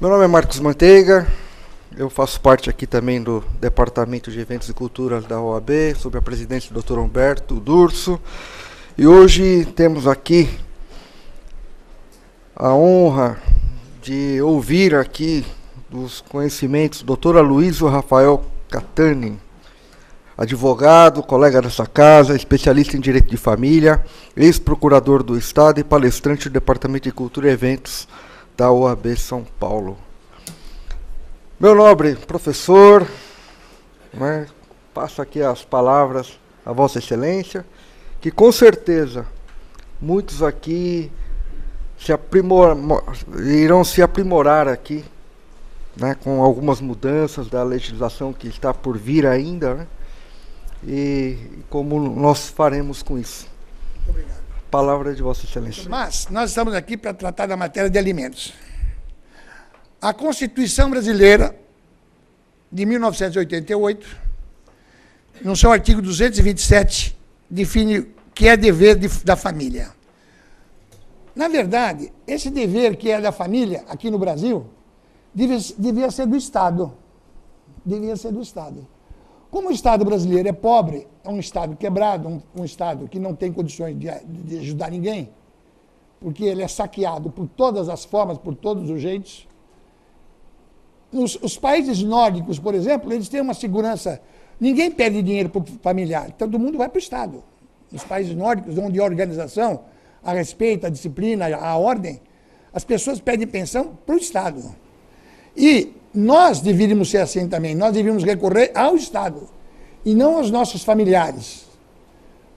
Meu nome é Marcos Manteiga, eu faço parte aqui também do Departamento de Eventos e Cultura da OAB, sob a presidência do Dr. Humberto Durso. E hoje temos aqui a honra de ouvir aqui dos conhecimentos do Dr. Aloysio Rafael Catani, advogado, colega dessa casa, especialista em Direito de Família, ex-procurador do Estado e palestrante do Departamento de Cultura e Eventos da OAB São Paulo. Meu nobre professor, passo aqui as palavras a Vossa Excelência, que com certeza muitos aqui irão se aprimorar aqui, com algumas mudanças da legislação que está por vir ainda, e como nós faremos com isso. Muito obrigado. Palavra de Vossa Excelência. Mas nós estamos aqui para tratar da matéria de alimentos. A Constituição Brasileira, de 1988, no seu artigo 227, define que é dever da família. Na verdade, esse dever que é da família, aqui no Brasil, devia ser do Estado. Devia ser do Estado. Como o Estado brasileiro é pobre, é um Estado quebrado, um Estado que não tem condições de ajudar ninguém, porque ele é saqueado por todas as formas, por todos os jeitos. Os países nórdicos, por exemplo, eles têm uma segurança. Ninguém perde dinheiro para o familiar, todo mundo vai para o Estado. Nos países nórdicos, onde a organização, a respeito, a disciplina, a ordem, as pessoas pedem pensão para o Estado. E nós deveríamos ser assim também, nós deveríamos recorrer ao Estado e não aos nossos familiares.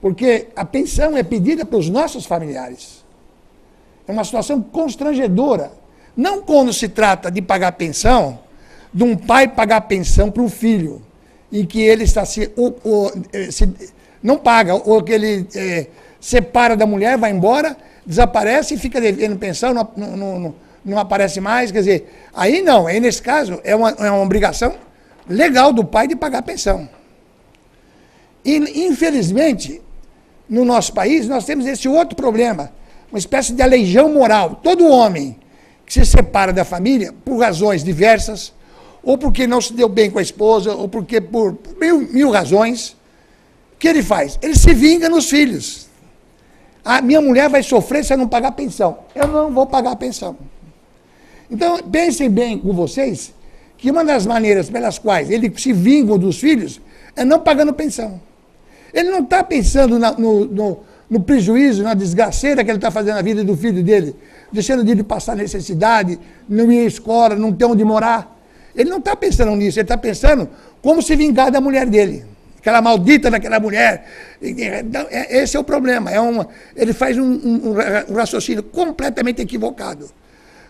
Porque a pensão é pedida pelos nossos familiares. É uma situação constrangedora. Não quando se trata de pagar pensão, de um pai pagar pensão para o filho, e que ele está não paga, ou que ele separa da mulher, vai embora, desaparece e fica devendo pensão, não aparece mais, quer dizer, aí não, aí nesse caso é uma obrigação legal do pai de pagar pensão. E infelizmente, no nosso país, nós temos esse outro problema, uma espécie de aleijão moral. Todo homem que se separa da família, por razões diversas, ou porque não se deu bem com a esposa, ou porque por mil razões, o que ele faz? Ele se vinga nos filhos. A minha mulher vai sofrer se eu não pagar pensão. Eu não vou pagar pensão. Então, pensem bem com vocês que uma das maneiras pelas quais ele se vinga dos filhos é não pagando pensão. Ele não está pensando no prejuízo, na desgraceira que ele está fazendo na vida do filho dele, deixando de passar necessidade, não ir à escola, não ter onde morar. Ele não está pensando nisso, ele está pensando como se vingar da mulher dele. Aquela maldita daquela mulher. Esse é o problema. Ele faz um raciocínio completamente equivocado.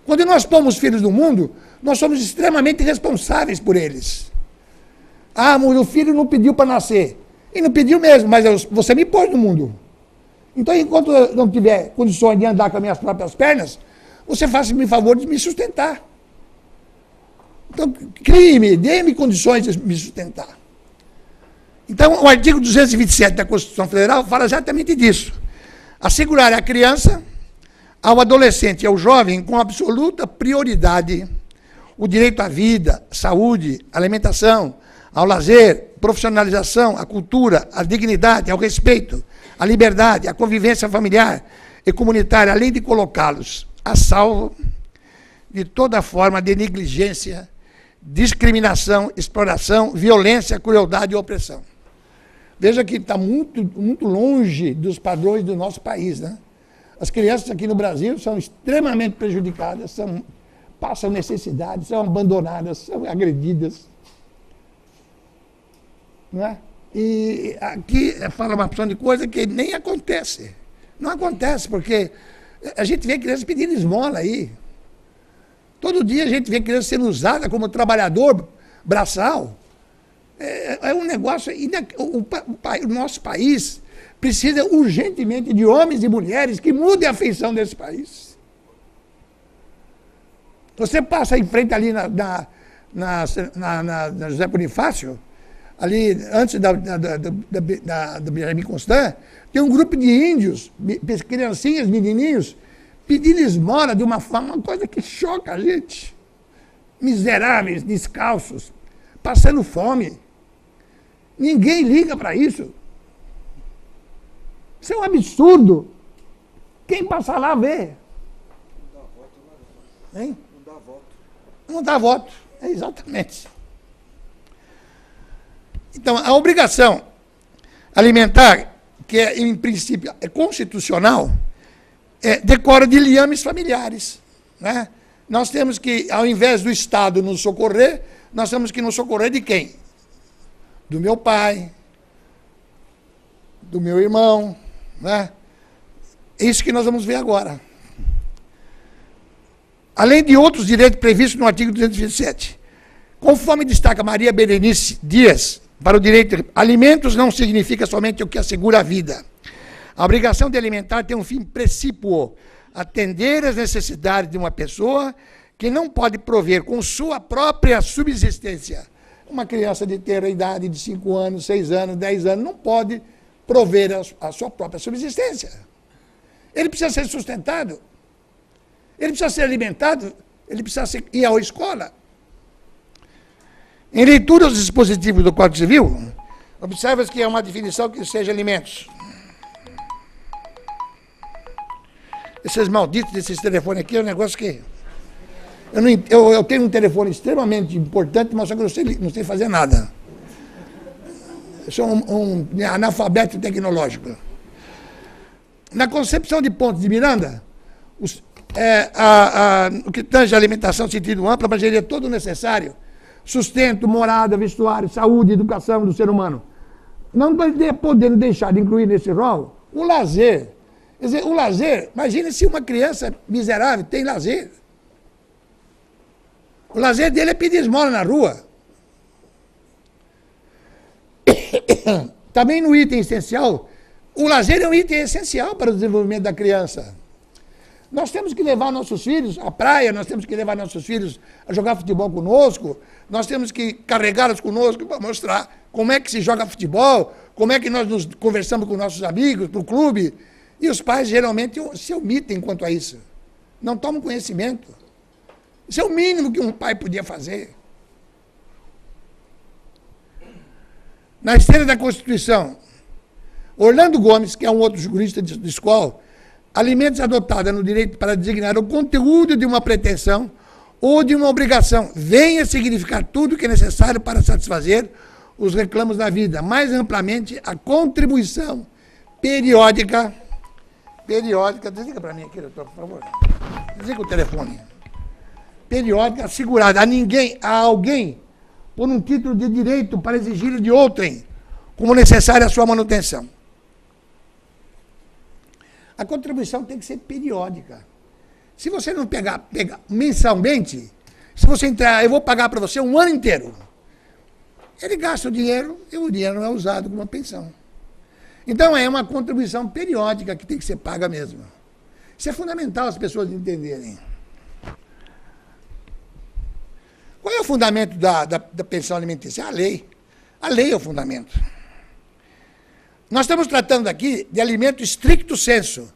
Quando nós pomos filhos no mundo, nós somos extremamente responsáveis por eles. Ah, o filho não pediu para nascer. E não pediu mesmo, mas você me pôs no mundo. Então, enquanto eu não tiver condições de andar com as minhas próprias pernas, você faça-me o favor de me sustentar. Então, crie-me, dê-me condições de me sustentar. Então, o artigo 227 da Constituição Federal fala exatamente disso. Assegurar à criança, ao adolescente e ao jovem, com absoluta prioridade, o direito à vida, saúde, alimentação, ao lazer, profissionalização, à cultura, à dignidade, ao respeito, à liberdade, à convivência familiar e comunitária, além de colocá-los a salvo de toda forma de negligência, discriminação, exploração, violência, crueldade e opressão. Veja que está muito, muito longe dos padrões do nosso país, né? As crianças aqui no Brasil são extremamente prejudicadas, passam necessidade, são abandonadas, são agredidas. Não é? E aqui fala uma opção de coisa que nem acontece. Não acontece, porque a gente vê crianças pedindo esmola aí. Todo dia a gente vê criança sendo usada como trabalhador braçal. É um negócio... O nosso país precisa urgentemente de homens e mulheres que mudem a feição desse país. Você passa em frente ali na José Bonifácio, ali antes da Benjamin Constant, tem um grupo de índios, criancinhas, menininhos, pedindo esmola de uma forma, uma coisa que choca a gente. miseráveis, descalços, passando fome. Ninguém liga para isso. Isso é um absurdo. Quem passar lá vê. Hein? Não dá voto. Não dá voto. É exatamente. Então, a obrigação alimentar, que é, em princípio é constitucional, decorre de liames familiares. Né? Nós temos que, ao invés do Estado nos socorrer, nós temos que nos socorrer de quem? Do meu pai, do meu irmão. Né? É isso que nós vamos ver agora. Além de outros direitos previstos no artigo 227. Conforme destaca Maria Berenice Dias, para o direito, alimentos não significa somente o que assegura a vida. A obrigação de alimentar tem um fim precípuo, atender às necessidades de uma pessoa que não pode prover com sua própria subsistência. Uma criança de ter a idade de 5 anos, 6 anos, 10 anos, não pode prover a sua própria subsistência. Ele precisa ser sustentado, ele precisa ser alimentado, ele precisa ir à escola. Em leitura aos dispositivos do Código Civil, observa que é uma definição que seja alimentos. Esses malditos desses telefones aqui é um negócio que... Eu tenho um telefone extremamente importante, mas só que eu não sei fazer nada. Eu sou um analfabeto tecnológico. Na concepção de Pontes de Miranda, o que tange a alimentação, sentido amplo, abrangeria todo o necessário, sustento, morada, vestuário, saúde, educação do ser humano. Não podendo deixar de incluir nesse rol o lazer. Quer dizer, o lazer, imagine se uma criança miserável tem lazer. O lazer dele é pedir esmola na rua. Também no item essencial, o lazer é um item essencial para o desenvolvimento da criança. Nós temos que levar nossos filhos à praia, nós temos que levar nossos filhos a jogar futebol conosco, nós temos que carregá-los conosco para mostrar como é que se joga futebol, como é que nós nos conversamos com nossos amigos, no clube. E os pais geralmente se omitem quanto a isso. Não tomam conhecimento. Isso é o mínimo que um pai podia fazer. Na esteira da Constituição, Orlando Gomes, que é um outro jurista de escola, alimentos adotada no direito para designar o conteúdo de uma pretensão ou de uma obrigação, venha significar tudo o que é necessário para satisfazer os reclamos da vida, mais amplamente a contribuição periódica, desliga para mim aqui, doutor, por favor, desliga o telefone, periódica assegurada a alguém, por um título de direito para exigir de outrem, como necessária a sua manutenção. A contribuição tem que ser periódica. Se você não pegar mensalmente, se você entrar, eu vou pagar para você um ano inteiro. Ele gasta o dinheiro e o dinheiro não é usado como uma pensão. Então é uma contribuição periódica que tem que ser paga mesmo. Isso é fundamental as pessoas entenderem. Qual é o fundamento da pensão alimentícia? A lei. A lei é o fundamento. Nós estamos tratando aqui de alimento stricto sensu.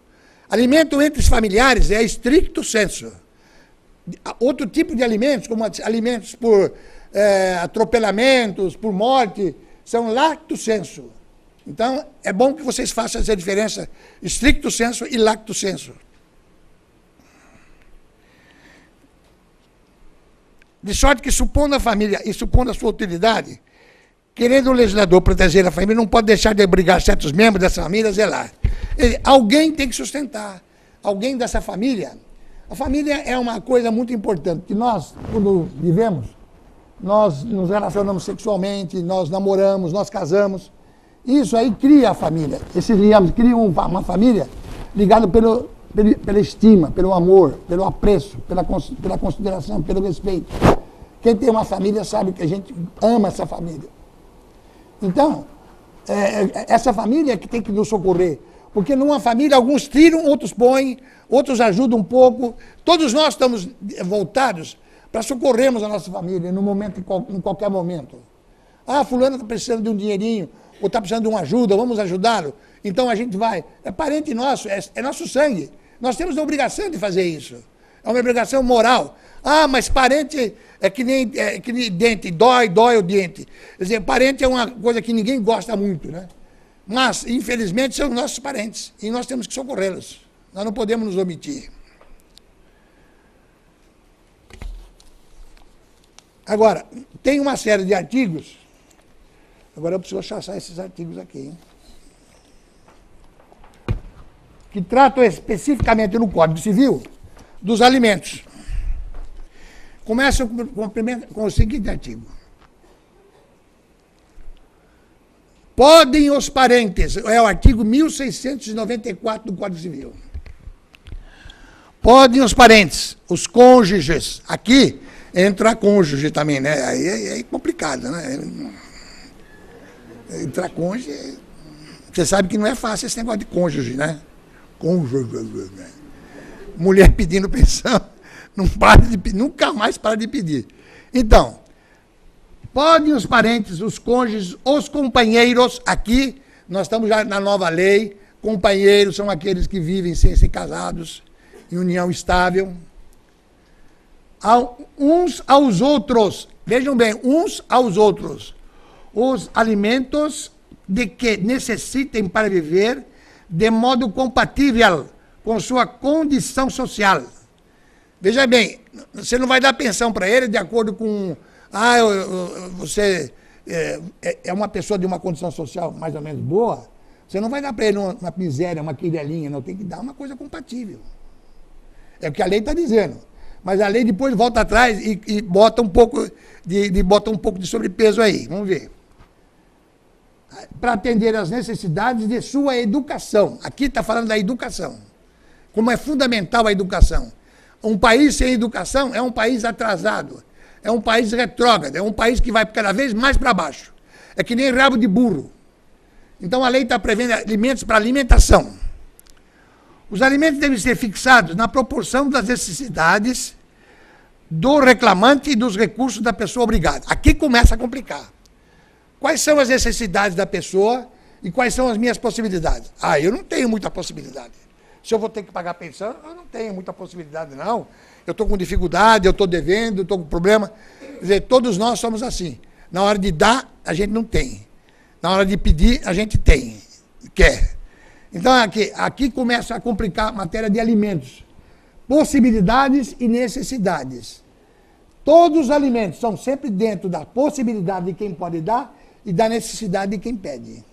Alimento entre os familiares é stricto sensu. Outro tipo de alimentos, como alimentos por atropelamentos, por morte, são lacto sensu. Então, é bom que vocês façam essa diferença, stricto sensu e lacto sensu. De sorte que, supondo a família e supondo a sua utilidade, querendo o legislador proteger a família, não pode deixar de obrigar certos membros dessa família a zelar. Alguém tem que sustentar, alguém dessa família. A família é uma coisa muito importante, que nós, quando vivemos, nós nos relacionamos sexualmente, nós namoramos, nós casamos. Isso aí cria a família. Esses liames criam uma família ligada pela estima, pelo amor, pelo apreço, pela consideração, pelo respeito. Quem tem uma família sabe que a gente ama essa família. Então, essa família é que tem que nos socorrer. Porque numa família, alguns tiram, outros põem, outros ajudam um pouco. Todos nós estamos voltados para socorrermos a nossa família em qualquer momento. Ah, fulano está precisando de um dinheirinho, ou está precisando de uma ajuda, vamos ajudá-lo. Então a gente vai. É parente nosso, é nosso sangue. Nós temos a obrigação de fazer isso. É uma obrigação moral. Ah, mas parente É que nem dente, dói o dente. Quer dizer, parente é uma coisa que ninguém gosta muito, né? Mas, infelizmente, são nossos parentes. E nós temos que socorrê-los. Nós não podemos nos omitir. Agora, tem uma série de artigos. Agora eu preciso achar esses artigos aqui, hein? Que tratam especificamente no Código Civil dos alimentos. Começa com o seguinte artigo. Podem os parentes, é o artigo 1694 do Código Civil. Podem os parentes, os cônjuges, aqui entra cônjuge também, né? Aí é complicado, né? Entrar cônjuge, você sabe que não é fácil esse negócio de cônjuge, né? Cônjuge, né? Mulher pedindo pensão, não para de pedir, nunca mais para de pedir. Então, podem os parentes, os cônjuges, os companheiros, aqui, nós estamos já na nova lei, companheiros são aqueles que vivem sem ser casados, em união estável, uns aos outros, vejam bem, uns aos outros, os alimentos de que necessitem para viver de modo compatível com sua condição social. Veja bem, você não vai dar pensão para ele de acordo com... você é uma pessoa de uma condição social mais ou menos boa, você não vai dar para ele uma miséria, uma quirelinha, não, tem que dar uma coisa compatível. É o que a lei está dizendo. Mas a lei depois volta atrás e bota um pouco de sobrepeso aí. Vamos ver. Para atender às necessidades de sua educação. Aqui está falando da educação. Como é fundamental a educação. Um país sem educação é um país atrasado. É um país retrógrado. É um país que vai cada vez mais para baixo. É que nem rabo de burro. Então a lei está prevendo alimentos para alimentação. Os alimentos devem ser fixados na proporção das necessidades do reclamante e dos recursos da pessoa obrigada. Aqui começa a complicar. Quais são as necessidades da pessoa e quais são as minhas possibilidades? Eu não tenho muita possibilidade. Se eu vou ter que pagar pensão, eu não tenho muita possibilidade, não. Eu estou com dificuldade, eu estou devendo, eu estou com problema. Quer dizer, todos nós somos assim. Na hora de dar, a gente não tem. Na hora de pedir, a gente tem. Quer. Então, aqui começa a complicar a matéria de alimentos. Possibilidades e necessidades. Todos os alimentos são sempre dentro da possibilidade de quem pode dar e da necessidade de quem pede.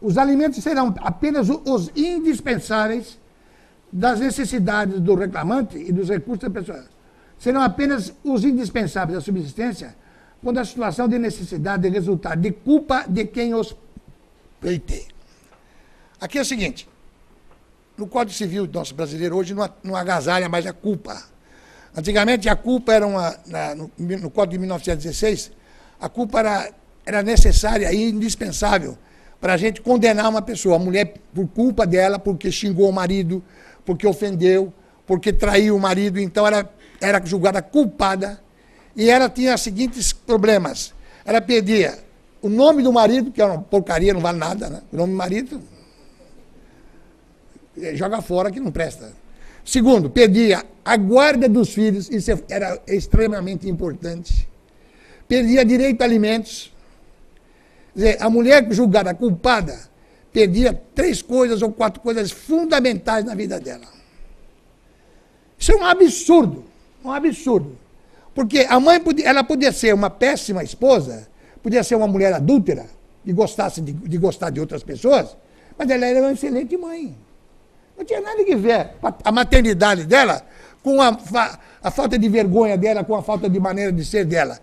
Os alimentos serão apenas os indispensáveis das necessidades do reclamante e dos recursos da pessoa. Serão apenas os indispensáveis da subsistência quando a situação de necessidade resultar de culpa de quem os pleiteia. Aqui é o seguinte, no Código Civil nosso brasileiro hoje não agasalha mais a culpa. Antigamente a culpa era no Código de 1916, a culpa era necessária e indispensável para a gente condenar uma pessoa, a mulher por culpa dela, porque xingou o marido, porque ofendeu, porque traiu o marido, então era julgada culpada e ela tinha os seguintes problemas. Ela pedia o nome do marido, que é uma porcaria, não vale nada, né? O nome do marido joga fora que não presta. Segundo, pedia a guarda dos filhos, isso era extremamente importante. Pedia direito a alimentos. Quer dizer, a mulher julgada culpada perdia 3 coisas ou 4 coisas fundamentais na vida dela. Isso é um absurdo, um absurdo. Porque a mãe ela podia ser uma péssima esposa, podia ser uma mulher adúltera, que gostasse de gostar de outras pessoas, mas ela era uma excelente mãe. Não tinha nada que ver a maternidade dela com a falta de vergonha dela, com a falta de maneira de ser dela.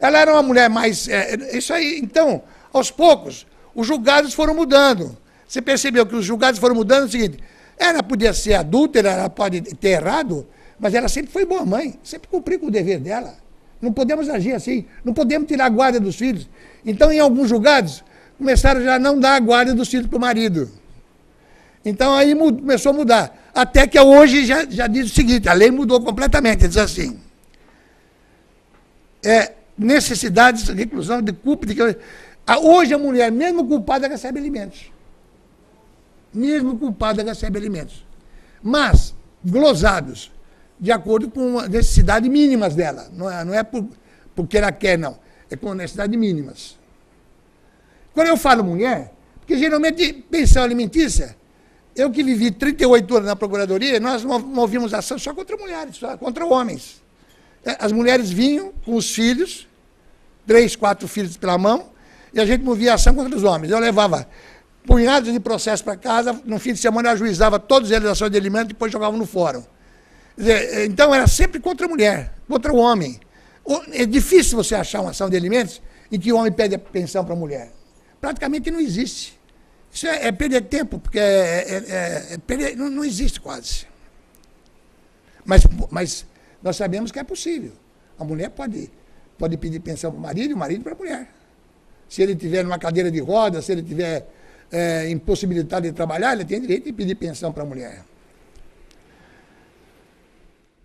Ela era uma mulher mais... isso aí, então, aos poucos, os julgados foram mudando. Você percebeu que os julgados foram mudando é o seguinte, ela podia ser adúltera, ela pode ter errado, mas ela sempre foi boa mãe, sempre cumpriu com o dever dela. Não podemos agir assim, não podemos tirar a guarda dos filhos. Então, em alguns julgados, começaram já a não dar a guarda dos filhos para o marido. Então, aí começou a mudar. Até que hoje já diz o seguinte, a lei mudou completamente, diz assim, necessidades, reclusão de culpa, hoje a mulher, mesmo culpada, recebe alimentos. Mesmo culpada, recebe alimentos. Mas, glosados, de acordo com as necessidades mínimas dela. Não é porque ela quer, não. É com necessidades mínimas. Quando eu falo mulher, porque geralmente pensão alimentícia, eu que vivi 38 anos na Procuradoria, nós movíamos ação só contra mulheres, só contra homens. As mulheres vinham com os filhos, 3, 4 filhos pela mão, e a gente movia ação contra os homens. Eu levava punhados de processos para casa, no fim de semana eu ajuizava todos eles a ação de alimento e depois jogavam no fórum. Então era sempre contra a mulher, contra o homem. É difícil você achar uma ação de alimentos em que o homem pede a pensão para a mulher. Praticamente não existe. Isso é perder tempo, porque não existe quase. Mas nós sabemos que é possível. A mulher pode pedir pensão para o marido e o marido para a mulher. Se ele tiver numa cadeira de rodas, se ele tiver impossibilitado de trabalhar, ele tem direito de pedir pensão para a mulher.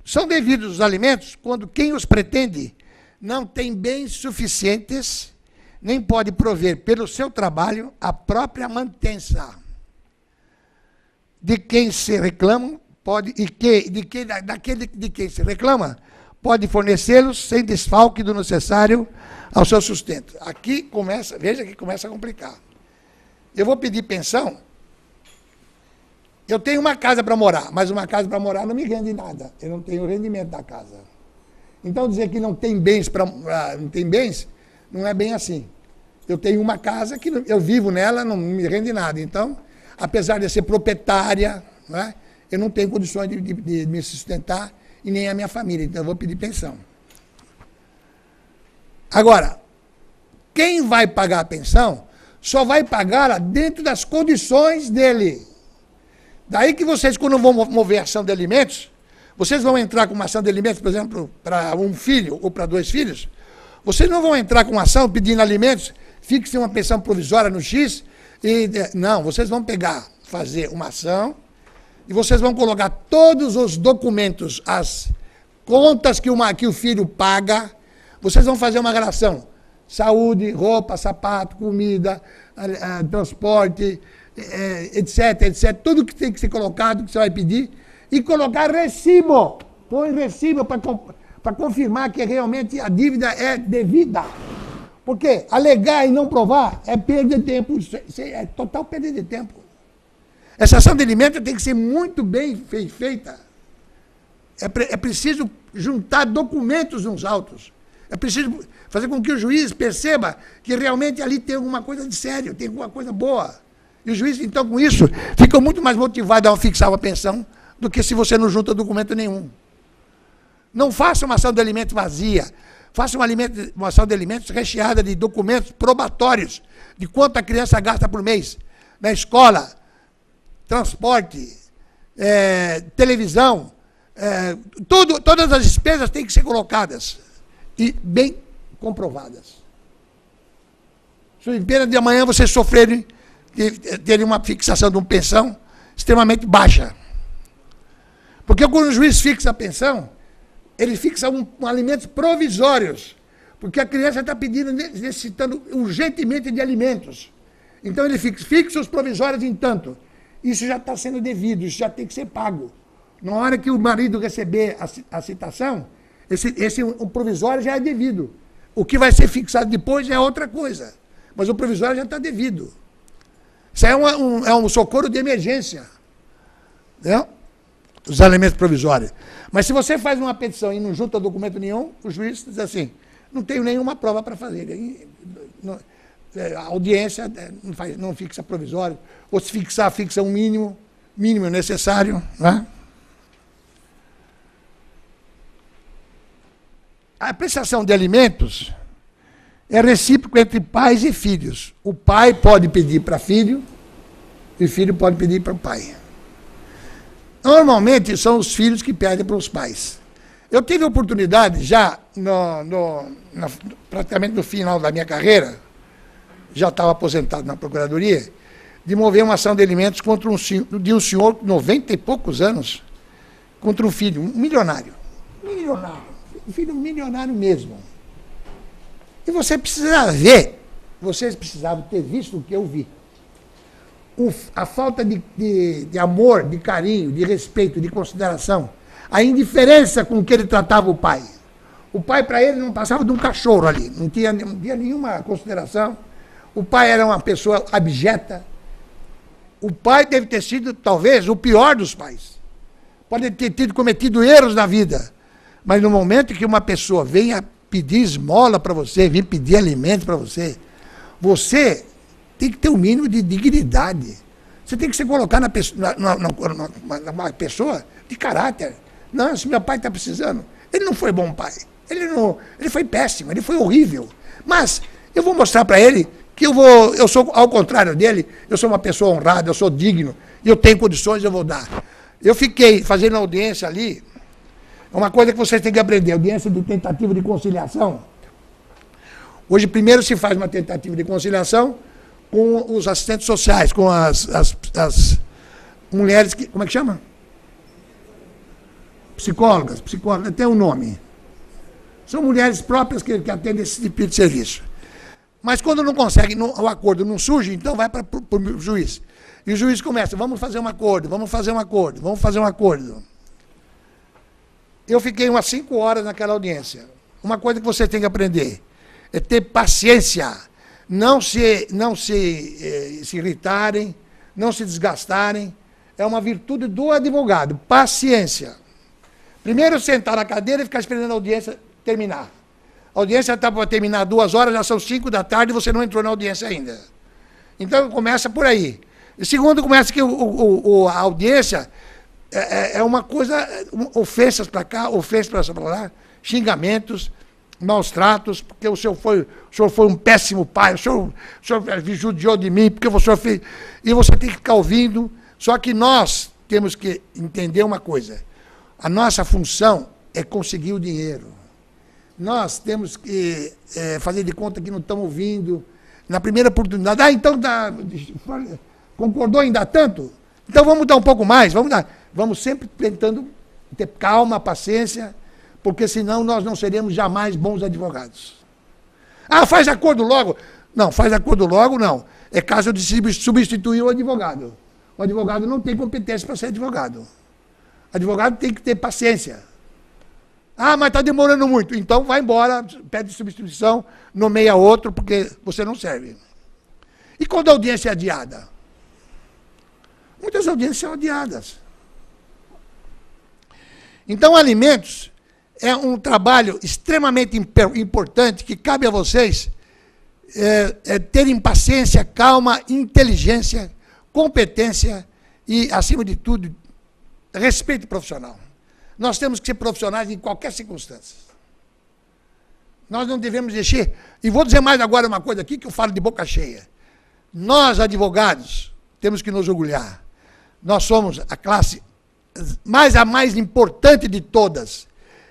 São devidos os alimentos quando quem os pretende não tem bens suficientes, nem pode prover pelo seu trabalho a própria mantença. De quem se reclama, daquele de quem se reclama, pode fornecê-los sem desfalque do necessário ao seu sustento. Aqui começa, veja que começa a complicar. Eu vou pedir pensão. Eu tenho uma casa para morar, mas uma casa para morar não me rende nada. Eu não tenho rendimento da casa. Então dizer que não tem bens, não é bem assim. Eu tenho uma casa que eu vivo nela, não me rende nada. Então, apesar de ser proprietária, né, eu não tenho condições de me sustentar e nem a minha família. Então eu vou pedir pensão. Agora, quem vai pagar a pensão só vai pagá-la dentro das condições dele. Daí que vocês, quando vão mover ação de alimentos, vocês vão entrar com uma ação de alimentos, por exemplo, para um filho ou para 2 filhos, vocês não vão entrar com uma ação pedindo alimentos, fixe uma pensão provisória no X, não, vocês vão fazer uma ação, e vocês vão colocar todos os documentos, as contas que o filho paga, vocês vão fazer uma relação, saúde, roupa, sapato, comida, transporte, etc, etc, tudo que tem que ser colocado, que você vai pedir, e colocar recibo. Põe recibo para confirmar que realmente a dívida é devida. Porque alegar e não provar é perda de tempo, é total perda de tempo. Essa ação de alimento tem que ser muito bem feita. É preciso juntar documentos uns autos. É preciso fazer com que o juiz perceba que realmente ali tem alguma coisa de sério, tem alguma coisa boa. E o juiz, então, com isso, fica muito mais motivado a fixar uma pensão do que se você não junta documento nenhum. Não faça uma ação de alimentos vazia. Faça uma ação de alimentos recheada de documentos probatórios de quanto a criança gasta por mês na escola, transporte, televisão, todas as despesas têm que ser colocadas e bem comprovadas. Sob pena de amanhã vocês sofrerem terem uma fixação de uma pensão extremamente baixa. Porque quando o juiz fixa a pensão, ele fixa alimentos provisórios, porque a criança está pedindo, necessitando urgentemente de alimentos. Então ele fixa os provisórios em tanto. Isso já está sendo devido, isso já tem que ser pago. Na hora que o marido receber a citação, o provisório já é devido. O que vai ser fixado depois é outra coisa. Mas o provisório já está devido. Isso é um socorro de emergência. Né? Os alimentos provisórios. Mas se você faz uma petição e não junta documento nenhum, o juiz diz assim, não tenho nenhuma prova para fazer. A audiência não fixa provisório. Ou se fixar, fixa um mínimo necessário. Né? A prestação de alimentos é recíproco entre pais e filhos. O pai pode pedir para filho e o filho pode pedir para o pai. Normalmente são os filhos que pedem para os pais. Eu tive a oportunidade já, praticamente no final da minha carreira, já estava aposentado na Procuradoria, de mover uma ação de alimentos contra um senhor de 90 e poucos anos, contra um filho, um milionário. Um filho milionário mesmo. E vocês precisavam ter visto o que eu vi. A falta de amor, de carinho, de respeito, de consideração, a indiferença com que ele tratava o pai. O pai, para ele, não passava de um cachorro ali, não tinha nenhuma consideração. O pai era uma pessoa abjeta. O pai deve ter sido, talvez, o pior dos pais. Pode ter cometido erros na vida, mas no momento que uma pessoa venha pedir esmola para você, vir pedir alimento para você, você tem que ter um mínimo de dignidade. Você tem que se colocar na pessoa de caráter. Não, se meu pai está precisando, ele não foi bom pai. Ele foi péssimo, ele foi horrível. Mas eu vou mostrar para ele que eu sou, ao contrário dele, eu sou uma pessoa honrada, eu sou digno, e eu tenho condições, eu vou dar. Eu fiquei fazendo audiência ali, uma coisa que vocês têm que aprender, audiência de tentativa de conciliação. Hoje, primeiro se faz uma tentativa de conciliação com os assistentes sociais, com as mulheres que, como é que chama? Psicólogas, tem um nome. São mulheres próprias que atendem esse tipo de serviço. Mas quando não consegue, o acordo não surge, então vai para o juiz. E o juiz começa, vamos fazer um acordo, vamos fazer um acordo, vamos fazer um acordo. Eu fiquei umas 5 horas naquela audiência. Uma coisa que você tem que aprender é ter paciência, não se irritarem, não se desgastarem. É uma virtude do advogado, paciência. Primeiro sentar na cadeira e ficar esperando a audiência terminar. A audiência está para terminar 2 horas, já são 5 da tarde e você não entrou na audiência ainda. Então começa por aí. E segundo, começa que a audiência é uma coisa, ofensas para cá, ofensas para lá, xingamentos, maus tratos, porque o senhor foi um péssimo pai, o senhor judiou de mim, porque o senhor fez. E você tem que ficar ouvindo. Só que nós temos que entender uma coisa. A nossa função é conseguir o dinheiro. Nós temos que fazer de conta que não estamos ouvindo. Na primeira oportunidade, então concordou em dar tanto? Então vamos dar um pouco mais, vamos sempre tentando ter calma, paciência, porque senão nós não seremos jamais bons advogados. Ah, faz acordo logo. Não, faz acordo logo não. É caso de substituir o advogado. O advogado não tem competência para ser advogado. O advogado tem que ter paciência. Ah, mas está demorando muito. Então vai embora, pede substituição, nomeia outro, porque você não serve. E quando a audiência é adiada? Muitas audiências são adiadas. Então, alimentos é um trabalho extremamente importante que cabe a vocês terem paciência, calma, inteligência, competência e, acima de tudo, respeito profissional. Nós temos que ser profissionais em qualquer circunstância. Nós não devemos deixar... E vou dizer mais agora uma coisa aqui que eu falo de boca cheia. Nós, advogados, temos que nos orgulhar. Nós somos a classe a mais importante de todas.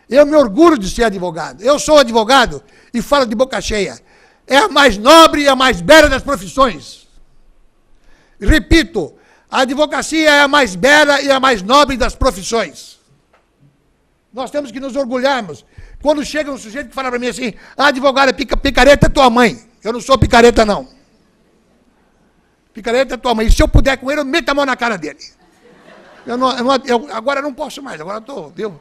Eu me orgulho de ser advogado. Eu sou advogado e falo de boca cheia. É a mais nobre e a mais bela das profissões. Repito, a advocacia é a mais bela e a mais nobre das profissões. Nós temos que nos orgulharmos. Quando chega um sujeito que fala para mim assim, advogado, picareta é tua mãe. Eu não sou picareta, não. Picareta é tua mãe. E se eu puder com ele, eu meto a mão na cara dele. Agora eu não posso mais, agora eu estou, viu?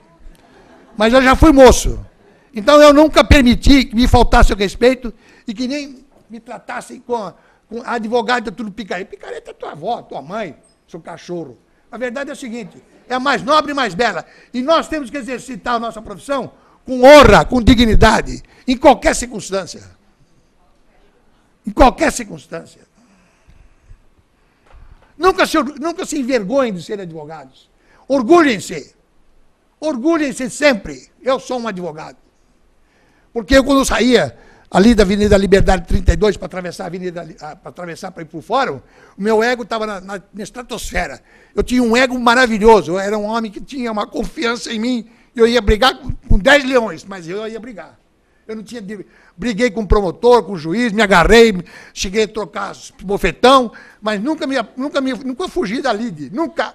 Mas eu já fui moço. Então eu nunca permiti que me faltasse o respeito e que nem me tratassem com advogado, tudo picareta. Picareta é tua avó, tua mãe, seu cachorro. A verdade é o seguinte, é a mais nobre e mais bela. E nós temos que exercitar a nossa profissão com honra, com dignidade, em qualquer circunstância. Em qualquer circunstância. Nunca se envergonhem de ser advogados. Orgulhem-se. Orgulhem-se sempre. Eu sou um advogado. Porque eu, quando eu saía ali da Avenida Liberdade 32 para atravessar a avenida, para ir para o fórum, o meu ego estava na estratosfera. Eu tinha um ego maravilhoso. Eu era um homem que tinha uma confiança em mim. Eu ia brigar com 10 leões, mas eu ia brigar. Eu não tinha... Briguei com o promotor, com o juiz, me agarrei, cheguei a trocar bofetão, mas nunca fugi da lide. Nunca.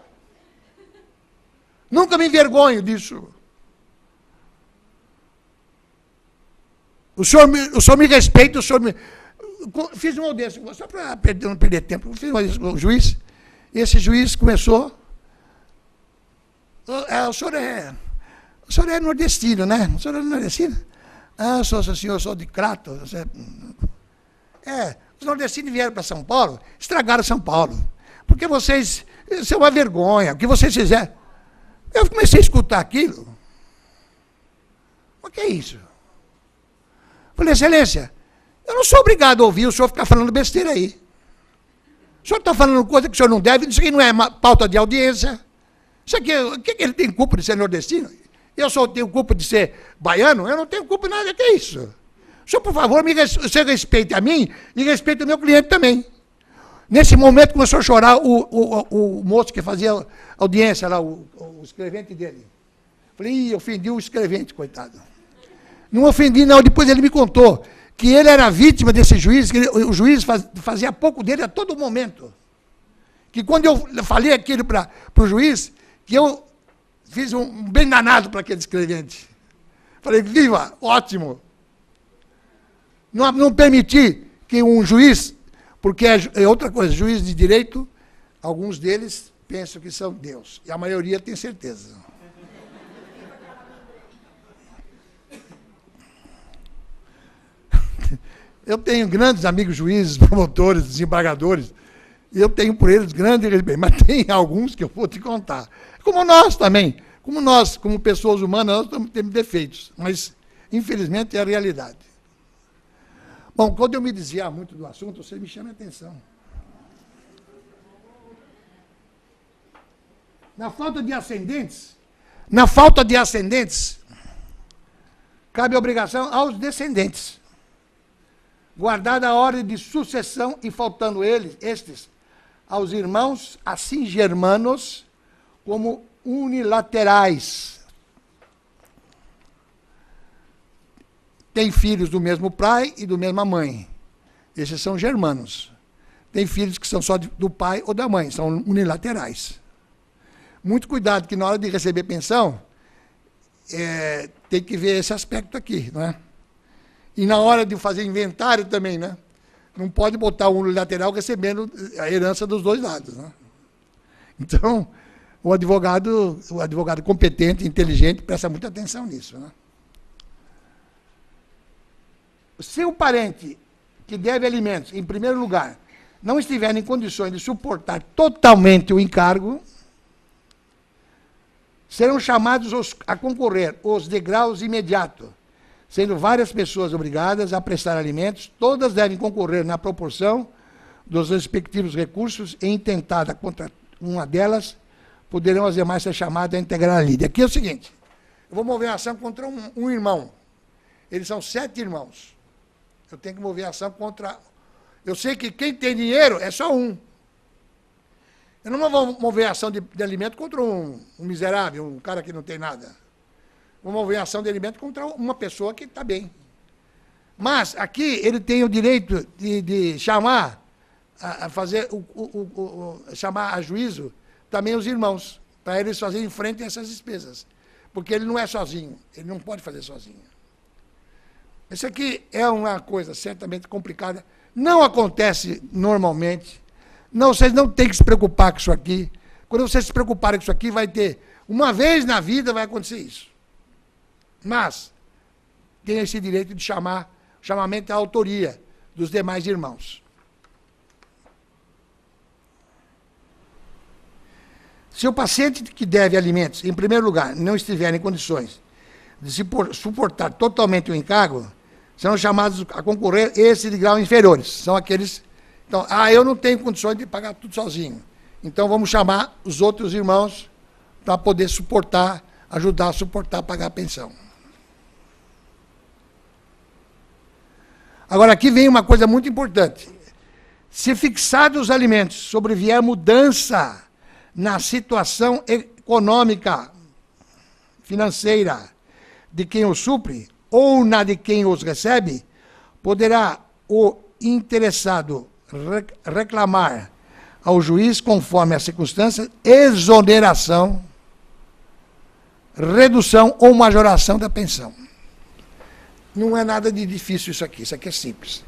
Nunca me envergonho disso. O senhor me respeita, o senhor me... Fiz uma audiência, só para não perder tempo, fiz uma audiência com o juiz, e esse juiz começou... O senhor O senhor é nordestino, né? O senhor é nordestino? Ah, senhor, eu sou de Crato. Os nordestinos vieram para São Paulo, estragaram São Paulo. Porque vocês, isso é uma vergonha, o que vocês fizeram. Eu comecei a escutar aquilo. O que é isso? Falei, excelência, eu não sou obrigado a ouvir o senhor ficar falando besteira aí. O senhor está falando coisa que o senhor não deve, isso aqui não é pauta de audiência. Isso aqui, o que ele tem culpa de ser nordestino? Eu só tenho culpa de ser baiano? Eu não tenho culpa de nada, o que é isso? O senhor, por favor, você respeite a mim e respeite o meu cliente também. Nesse momento começou a chorar o moço que fazia audiência lá, o escrevente dele. Falei, ofendi o escrevente, coitado. Não ofendi, não. Depois ele me contou que ele era vítima desse juiz, que o juiz fazia pouco dele a todo momento. Que quando eu falei aquilo para o juiz, que eu fiz um bem danado para aquele escrevente. Falei, viva, ótimo. Não permiti que um juiz, porque é outra coisa, juiz de direito, alguns deles pensam que são Deus, e a maioria tem certeza. Eu tenho grandes amigos juízes, promotores, desembargadores, e eu tenho por eles grande respeito, mas tem alguns que eu vou te contar. Como nós também, como pessoas humanas, nós temos defeitos, mas infelizmente é a realidade. Bom, quando eu me desviar muito do assunto, você me chama a atenção. Na falta de ascendentes, cabe a obrigação aos descendentes, guardada a ordem de sucessão e faltando estes, aos irmãos, assim germanos, como unilaterais. Tem filhos do mesmo pai e da mesma mãe. Esses são germanos. Tem filhos que são só do pai ou da mãe, são unilaterais. Muito cuidado, que na hora de receber pensão, tem que ver esse aspecto aqui, não é? E na hora de fazer inventário também, né? Não pode botar um unilateral recebendo a herança dos dois lados, né? Então, o advogado competente, inteligente, presta muita atenção nisso, né? Se o parente que deve alimentos, em primeiro lugar, não estiver em condições de suportar totalmente o encargo, serão chamados a concorrer os degraus imediatos, sendo várias pessoas obrigadas a prestar alimentos, todas devem concorrer na proporção dos respectivos recursos e intentada contra uma delas, poderão as demais ser chamadas a integrar a lide. Aqui é o seguinte, eu vou mover a ação contra um irmão. Eles são 7 irmãos. Eu tenho que mover a ação contra... Eu sei que quem tem dinheiro é só um. Eu não vou mover a ação de alimento contra um miserável, um cara que não tem nada. Vou mover a ação de alimento contra uma pessoa que está bem. Mas aqui ele tem o direito de chamar, chamar a juízo também os irmãos, para eles fazerem frente a essas despesas. Porque ele não é sozinho, ele não pode fazer sozinho. Isso aqui é uma coisa certamente complicada, não acontece normalmente, vocês não têm que se preocupar com isso aqui. Quando vocês se preocuparem com isso aqui, vai ter, uma vez na vida vai acontecer isso. Mas, tem esse direito de chamamento à autoria dos demais irmãos. Se o paciente que deve alimentos, em primeiro lugar, não estiver em condições de suportar totalmente o encargo, serão chamados a concorrer esses de grau inferiores. São aqueles... Então, eu não tenho condições de pagar tudo sozinho. Então, vamos chamar os outros irmãos para poder suportar, ajudar a suportar, pagar a pensão. Agora, aqui vem uma coisa muito importante. Se fixados os alimentos, sobrevier mudança na situação econômica, financeira, de quem os supre, ou na de quem os recebe, poderá o interessado reclamar ao juiz, conforme as circunstâncias, exoneração, redução ou majoração da pensão. Não é nada de difícil isso aqui é simples.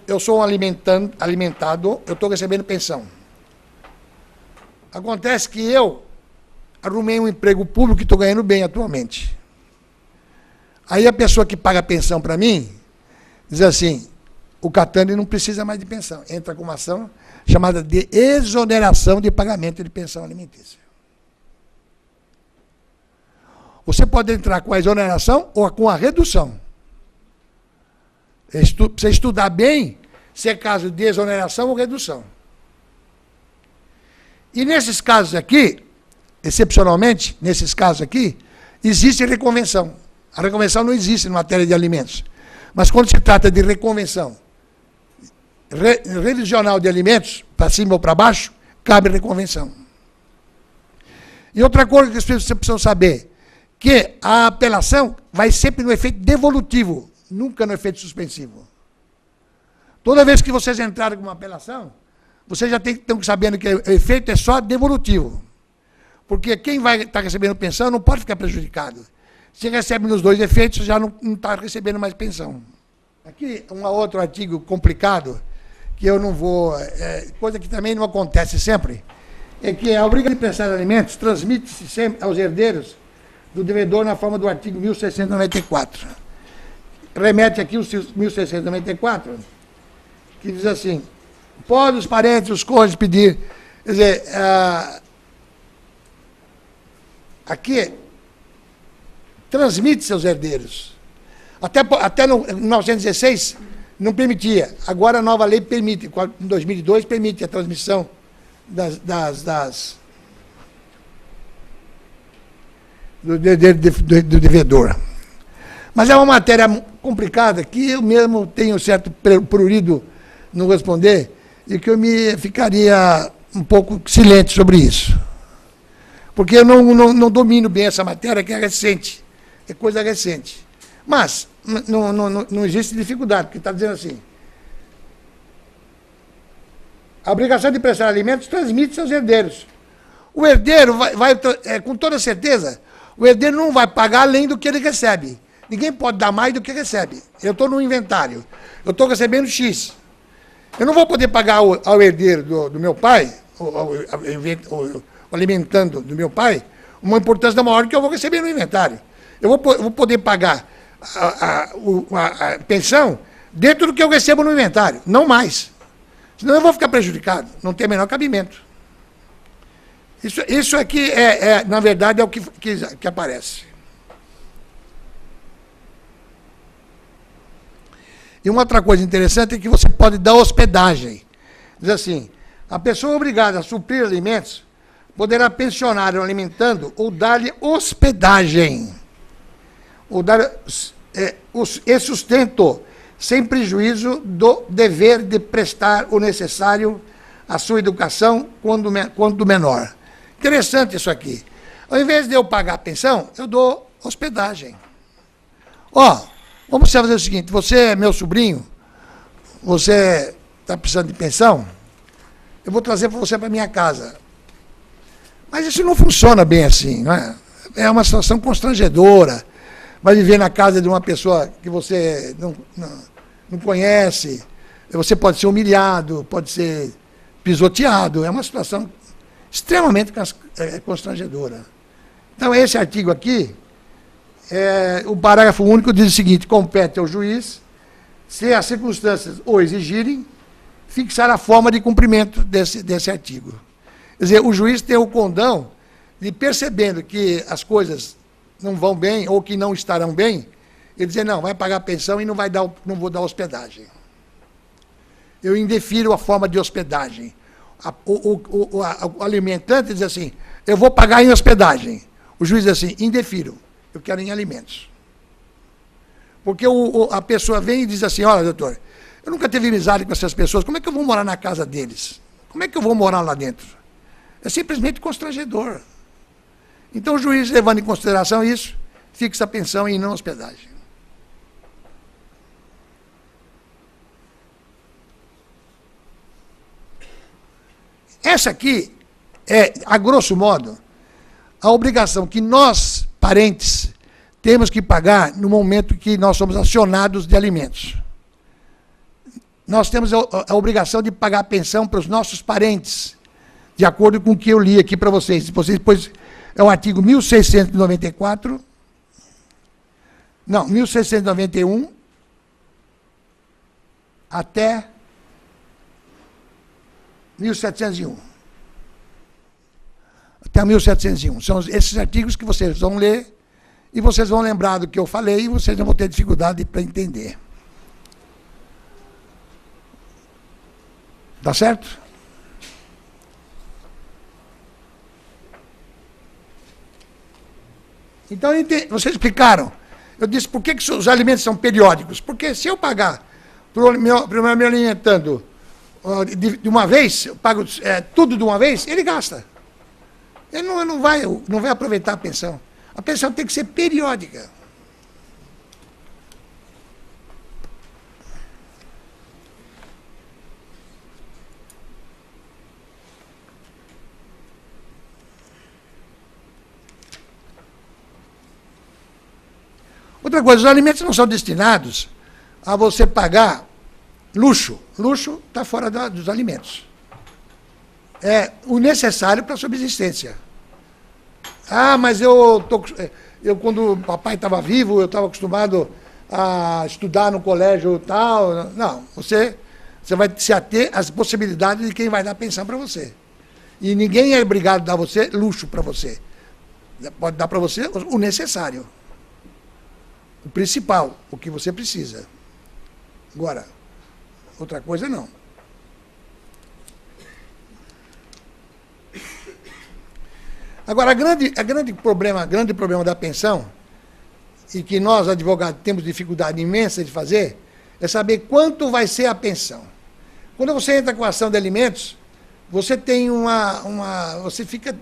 Eu sou um alimentado, eu estou recebendo pensão. Acontece que eu arrumei um emprego público e estou ganhando bem atualmente. Aí a pessoa que paga a pensão para mim, diz assim, o Catani não precisa mais de pensão. Entra com uma ação chamada de exoneração de pagamento de pensão alimentícia. Você pode entrar com a exoneração ou com a redução. Precisa estudar bem se é caso de exoneração ou redução. E nesses casos aqui, excepcionalmente, nesses casos aqui, existe reconvenção. A reconvenção não existe em matéria de alimentos. Mas quando se trata de reconvenção revisional de alimentos, para cima ou para baixo, cabe reconvenção. E outra coisa que as pessoas precisam saber, que a apelação vai sempre no efeito devolutivo, nunca no efeito suspensivo. Toda vez que vocês entrarem com uma apelação, vocês já estão sabendo que o efeito é só devolutivo. Porque quem vai estar recebendo pensão não pode ficar prejudicado. Se recebe nos dois efeitos, já não está recebendo mais pensão. Aqui, um outro artigo complicado, que eu não vou... coisa que também não acontece sempre, é que a obrigação de prestar alimentos transmite-se sempre aos herdeiros do devedor na forma do artigo 1694. Remete aqui o 1694, que diz assim, pode os parentes, os cônjuges pedir... Quer dizer, aqui, transmite-se aos herdeiros. Até no 1916 não permitia. Agora a nova lei permite, em 2002 permite a transmissão do devedor. Mas é uma matéria complicada que eu mesmo tenho certo prurido no responder e que eu ficaria um pouco silente sobre isso. Porque eu não domino bem essa matéria, que é recente. É coisa recente. Mas não existe dificuldade, porque está dizendo assim, a obrigação de prestar alimentos transmite-se aos herdeiros. O herdeiro com toda certeza, o herdeiro não vai pagar além do que ele recebe. Ninguém pode dar mais do que recebe. Eu estou no inventário, eu estou recebendo X. Eu não vou poder pagar ao herdeiro do meu pai, alimentando do meu pai, uma importância maior que eu vou receber no inventário. Eu vou poder pagar a pensão dentro do que eu recebo no inventário, não mais. Senão eu vou ficar prejudicado, não tem o menor cabimento. Isso aqui, na verdade, é o que aparece. E uma outra coisa interessante é que você pode dar hospedagem. Diz assim, a pessoa obrigada a suprir alimentos poderá pensionar o alimentando ou dar-lhe hospedagem. Ou dar e sustento, sem prejuízo do dever de prestar o necessário à sua educação quando menor. Interessante isso aqui. Ao invés de eu pagar a pensão, eu dou hospedagem. Vamos fazer o seguinte, você é meu sobrinho, você está precisando de pensão, eu vou trazer você para minha casa. Mas isso não funciona bem assim, não é? É uma situação constrangedora. Vai viver na casa de uma pessoa que você não conhece, você pode ser humilhado, pode ser pisoteado, é uma situação extremamente constrangedora. Então, esse artigo aqui, o parágrafo único diz o seguinte, compete ao juiz, se as circunstâncias o exigirem, fixar a forma de cumprimento desse artigo. Quer dizer, o juiz tem o condão de, percebendo que as coisas não vão bem ou que não estarão bem, ele dizer, não, vai pagar a pensão e não vou dar hospedagem. Eu indefiro a forma de hospedagem. O alimentante diz assim, eu vou pagar em hospedagem. O juiz diz assim, indefiro, eu quero em alimentos. Porque a pessoa vem e diz assim, olha, doutor, eu nunca tive amizade com essas pessoas, como é que eu vou morar na casa deles? Como é que eu vou morar lá dentro? É simplesmente constrangedor. Então o juiz, levando em consideração isso, fixa a pensão e não hospedagem. Essa aqui é, a grosso modo, a obrigação que nós, parentes, temos que pagar no momento que nós somos acionados de alimentos. Nós temos a obrigação de pagar a pensão para os nossos parentes, de acordo com o que eu li aqui para vocês. Vocês depois É o artigo 1694, não, 1691 até 1701. Até 1701. São esses artigos que vocês vão ler e vocês vão lembrar do que eu falei e vocês não vão ter dificuldade para entender. Tá certo? Então, vocês explicaram. Eu disse, por que os alimentos são periódicos? Porque se eu pagar para me alimentando de uma vez, eu pago tudo de uma vez, ele gasta. Ele não vai aproveitar a pensão. A pensão tem que ser periódica. Outra coisa, os alimentos não são destinados a você pagar luxo. Luxo está fora dos alimentos. É o necessário para a subsistência. Ah, mas eu quando o papai estava vivo, eu estava acostumado a estudar no colégio tal. Não, você vai se ater às possibilidades de quem vai dar pensão para você. E ninguém é obrigado a dar você luxo para você. Pode dar para você o necessário. O principal, o que você precisa. Agora, outra coisa não. Agora, grande problema da pensão, e que nós, advogados, temos dificuldade imensa de fazer, é saber quanto vai ser a pensão. Quando você entra com a ação de alimentos, você tem você fica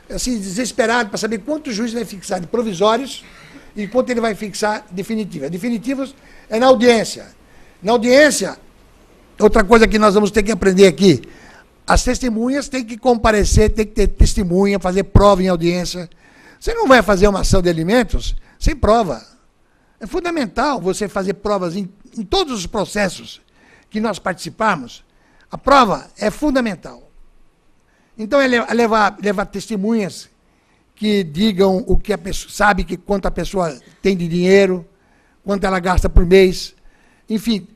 assim, desesperado para saber quanto o juiz vai fixar de provisórios e quanto ele vai fixar definitivos. Definitivos é na audiência. Na audiência, outra coisa que nós vamos ter que aprender aqui, as testemunhas têm que comparecer, tem que ter testemunha, fazer prova em audiência. Você não vai fazer uma ação de alimentos sem prova. É fundamental você fazer provas em todos os processos que nós participarmos. A prova é fundamental. Então, é levar testemunhas que digam o que a pessoa sabe, quanto a pessoa tem de dinheiro, quanto ela gasta por mês. Enfim,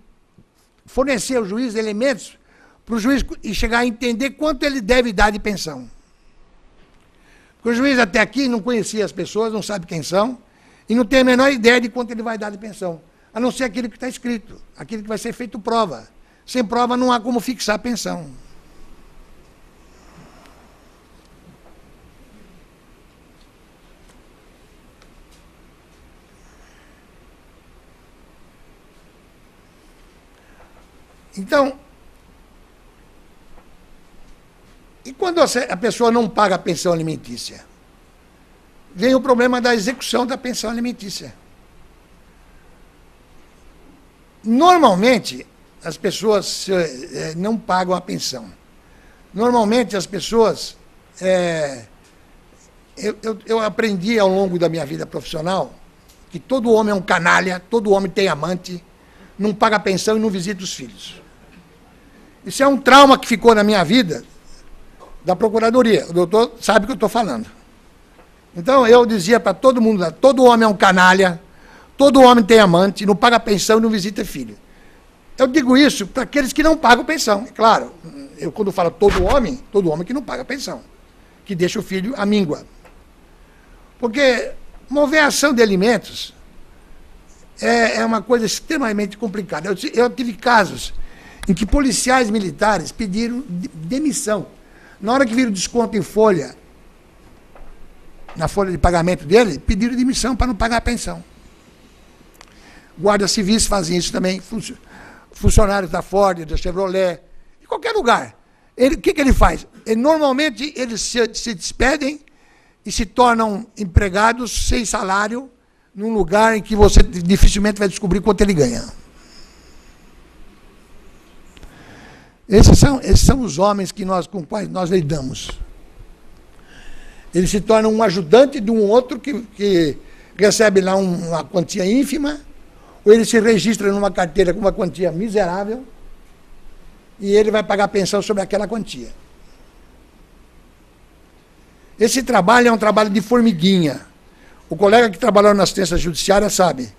fornecer ao juiz elementos para o juiz chegar a entender quanto ele deve dar de pensão. Porque o juiz até aqui não conhecia as pessoas, não sabe quem são, e não tem a menor ideia de quanto ele vai dar de pensão. A não ser aquilo que está escrito, aquilo que vai ser feito prova. Sem prova não há como fixar a pensão. Então, e quando a pessoa não paga a pensão alimentícia? Vem o problema da execução da pensão alimentícia. Normalmente, as pessoas não pagam a pensão. Normalmente, as pessoas... eu aprendi ao longo da minha vida profissional que todo homem é um canalha, todo homem tem amante, não paga a pensão e não visita os filhos. Isso é um trauma que ficou na minha vida da Procuradoria. O doutor sabe o que eu estou falando. Então, eu dizia para todo mundo, todo homem é um canalha, todo homem tem amante, não paga pensão e não visita filho. Eu digo isso para aqueles que não pagam pensão. Claro, eu quando falo todo homem que não paga pensão, que deixa o filho à míngua. Porque mover a ação de alimentos é uma coisa extremamente complicada. Eu tive casos em que policiais militares pediram demissão. Na hora que viram desconto em folha, na folha de pagamento dele, pediram demissão para não pagar a pensão. Guardas civis fazem isso também, funcionários da Ford, da Chevrolet, em qualquer lugar. O que ele faz? Normalmente, eles se despedem e se tornam empregados sem salário num lugar em que você dificilmente vai descobrir quanto ele ganha. Esses são os homens com quais nós lidamos. Eles se tornam um ajudante de um outro que recebe lá uma quantia ínfima, ou ele se registra numa carteira com uma quantia miserável, e ele vai pagar pensão sobre aquela quantia. Esse trabalho é um trabalho de formiguinha. O colega que trabalhou na assistência judiciária sabe.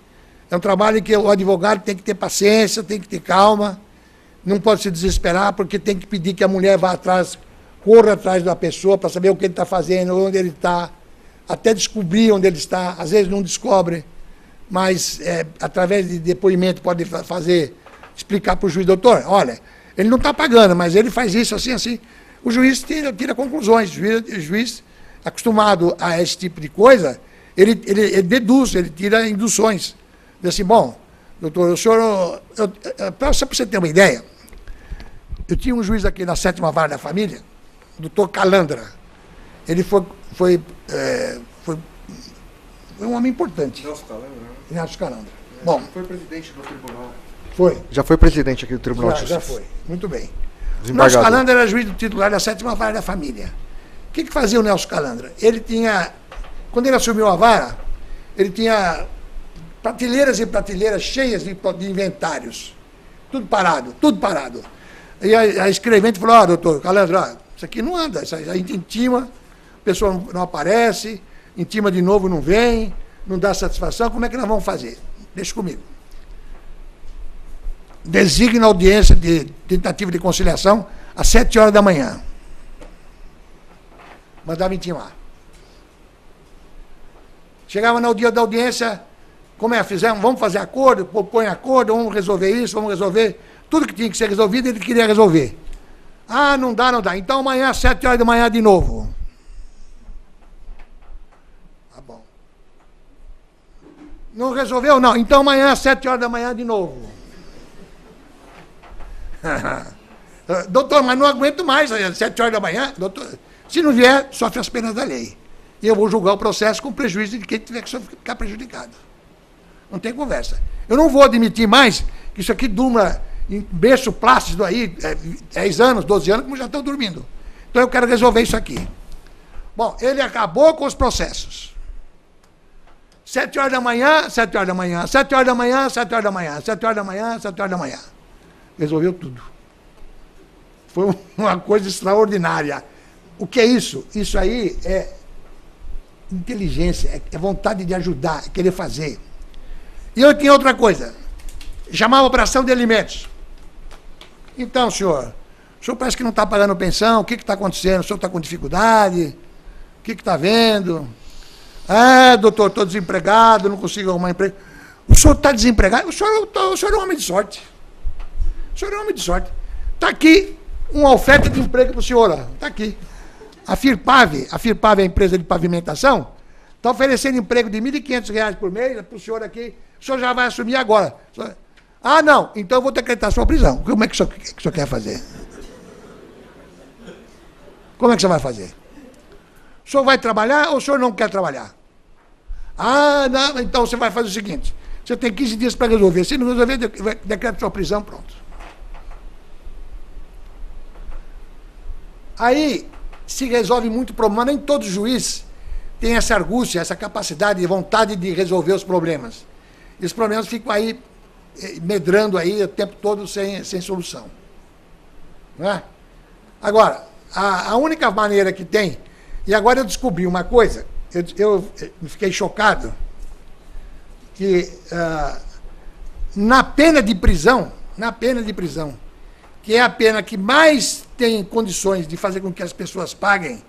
É um trabalho em que o advogado tem que ter paciência, tem que ter calma, não pode se desesperar, porque tem que pedir que a mulher vá atrás, corra atrás da pessoa para saber o que ele está fazendo, onde ele está, até descobrir onde ele está. Às vezes não descobre, mas através de depoimento pode explicar para o juiz: doutor, olha, ele não está pagando, mas ele faz isso assim, assim. O juiz tira conclusões. O juiz, acostumado a esse tipo de coisa, ele deduz, ele tira induções. Diz assim: bom, doutor, o senhor... Só para você ter uma ideia, eu tinha um juiz aqui na 7ª Vara da Família, o doutor Calandra. Ele foi um homem importante. Nelson Calandra. Nelson Calandra. Bom, foi presidente do tribunal. Foi. Já foi presidente aqui do Tribunal de Justiça. Já foi. Muito bem. Nelson Calandra era juiz titular da 7ª Vara da Família. O que fazia o Nelson Calandra? Ele tinha... Quando ele assumiu a vara, ele tinha prateleiras e prateleiras cheias de inventários. Tudo parado, tudo parado. E a escrevente falou: doutor Calandra, isso aqui não anda, a gente intima, a pessoa não aparece, intima de novo, não vem, não dá satisfação, como é que nós vamos fazer? Deixa comigo. Designa a audiência de tentativa de conciliação às 7 horas da manhã. Mandava intimar. Chegava no dia da audiência: como fizemos? Vamos fazer acordo, põe acordo, vamos resolver isso, vamos resolver. Tudo que tinha que ser resolvido, ele queria resolver. Ah, não dá, não dá. Então amanhã às 7 horas da manhã de novo. Tá bom. Não resolveu? Não. Então amanhã às 7 horas da manhã de novo. Doutor, mas não aguento mais às 7 horas da manhã. Doutor, se não vier, sofre as penas da lei. E eu vou julgar o processo com prejuízo de quem tiver que ficar prejudicado. Não tem conversa. Eu não vou admitir mais que isso aqui durma em berço plácido aí, 10 anos, 12 anos, como já estão dormindo. Então eu quero resolver isso aqui. Bom, ele acabou com os processos. 7 horas da manhã, 7 horas da manhã, 7 horas da manhã, 7 horas da manhã, 7 horas da manhã, 7 horas da manhã. Resolveu tudo. Foi uma coisa extraordinária. O que é isso? Isso aí é inteligência, é vontade de ajudar, é querer fazer. E eu tinha outra coisa. Chamava operação de alimentos. Então, senhor parece que não está pagando pensão, o que está acontecendo? O senhor está com dificuldade? O que está vendo? Ah, doutor, estou desempregado, não consigo arrumar emprego. O senhor está desempregado? O senhor é um homem de sorte. O senhor é um homem de sorte. Está aqui uma oferta de emprego para o senhor. Está aqui. A Firpave é a empresa de pavimentação, está oferecendo emprego de R$ 1.500 por mês para o senhor aqui. O senhor já vai assumir agora. Ah, não, então eu vou decretar sua prisão. Como é que o senhor quer fazer? Como é que o senhor vai fazer? O senhor vai trabalhar ou o senhor não quer trabalhar? Ah, não, então você vai fazer o seguinte: você tem 15 dias para resolver. Se não resolver, decreta sua prisão, pronto. Aí se resolve muito problema. Nem todo juiz tem essa argúcia, essa capacidade e vontade de resolver os problemas. E os problemas ficam aí medrando aí o tempo todo sem solução. Não é? Agora, a única maneira que tem, e agora eu descobri uma coisa, eu fiquei chocado, que na pena de prisão, que é a pena que mais tem condições de fazer com que as pessoas paguem,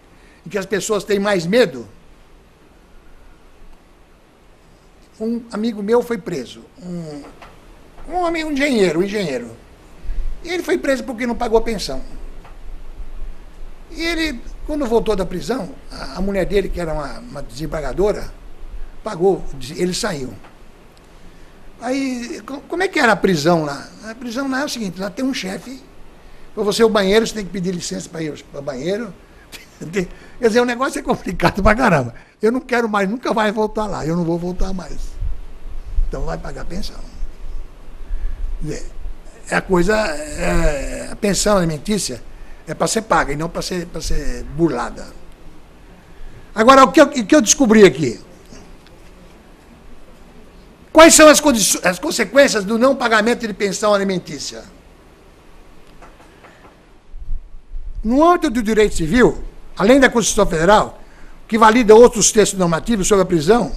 e que as pessoas tenham mais medo, um amigo meu foi preso, um engenheiro. E ele foi preso porque não pagou a pensão. E ele, quando voltou da prisão, a mulher dele, que era uma desembargadora, pagou, ele saiu. Aí, como é que era a prisão lá? A prisão lá é o seguinte: lá tem um chefe, para você ir ao banheiro, você tem que pedir licença para ir ao banheiro. Quer dizer, o negócio é complicado pra caramba. Eu não quero mais, nunca vai voltar lá, eu não vou voltar mais. Então vai pagar a pensão. A coisa, a pensão alimentícia é para ser paga e não para ser burlada. Agora, o que eu descobri aqui? Quais são as consequências do não pagamento de pensão alimentícia? No âmbito do direito civil, além da Constituição Federal, que valida outros textos normativos sobre a prisão.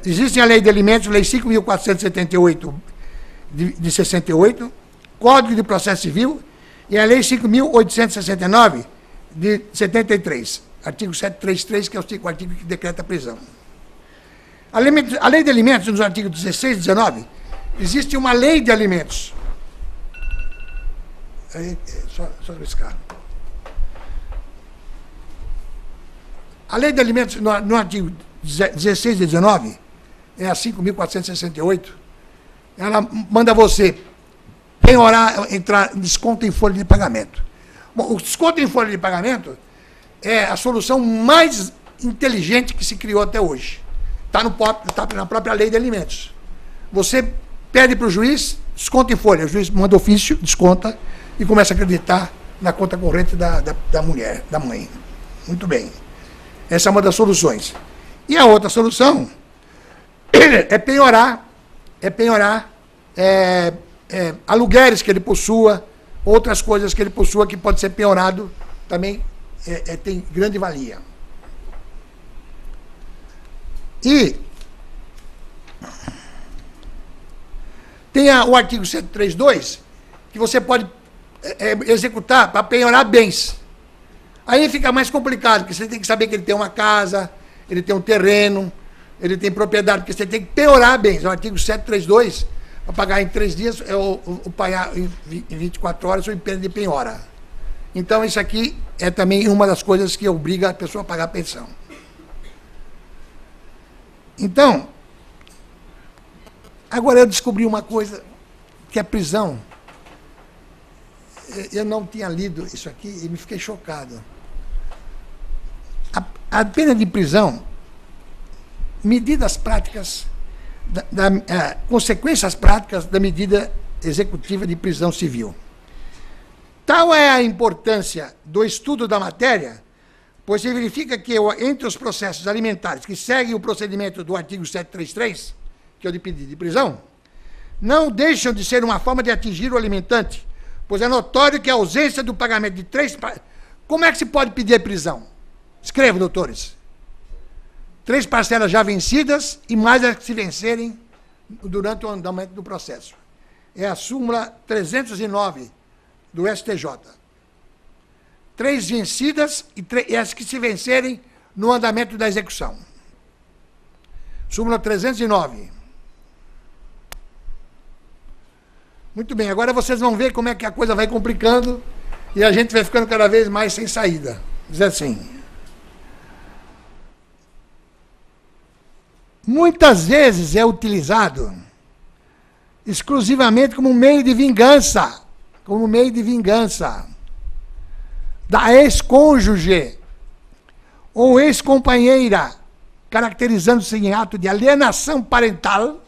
Existe a Lei de Alimentos, Lei 5.478 de 68, Código de Processo Civil, e a Lei 5.869 de 73, artigo 733, que é o artigo que decreta a prisão. A Lei de Alimentos, nos artigos 16 e 19, existe uma Lei de Alimentos. Só riscar. A Lei de Alimentos, no artigo 16 e 19, é a 5.468, ela manda você penhorar, entrar desconto em folha de pagamento. Bom, o desconto em folha de pagamento é a solução mais inteligente que se criou até hoje. Está na própria Lei de Alimentos. Você pede para o juiz, desconta em folha. O juiz manda ofício, desconta e começa a acreditar na conta corrente da mulher, da mãe. Muito bem. Essa é uma das soluções. E a outra solução é penhorar aluguéis que ele possua, outras coisas que ele possua que pode ser penhorado, também tem grande valia. E tem o artigo 132, que você pode executar para penhorar bens. Aí fica mais complicado, porque você tem que saber que ele tem uma casa, ele tem um terreno, ele tem propriedade, porque você tem que penhorar bens. O artigo 732, para pagar em 3 dias, o pagar em 24 horas, ou em pena de penhora. Então, isso aqui é também uma das coisas que obriga a pessoa a pagar a pensão. Então, agora eu descobri uma coisa, que a prisão, eu não tinha lido isso aqui e me fiquei chocado. A pena de prisão, medidas práticas, consequências práticas da medida executiva de prisão civil. Tal é a importância do estudo da matéria, pois se verifica que entre os processos alimentares que seguem o procedimento do artigo 733, que é o de pedido de prisão, não deixam de ser uma forma de atingir o alimentante, pois é notório que a ausência do pagamento de 3... Como é que se pode pedir a prisão? Escrevam, doutores. 3 parcelas já vencidas e mais as que se vencerem durante o andamento do processo. É a súmula 309 do STJ. 3 vencidas e as que se vencerem no andamento da execução. Súmula 309. Muito bem, agora vocês vão ver como é que a coisa vai complicando e a gente vai ficando cada vez mais sem saída. Diz assim: muitas vezes é utilizado exclusivamente como meio de vingança, da ex-cônjuge ou ex-companheira, caracterizando-se em ato de alienação parental,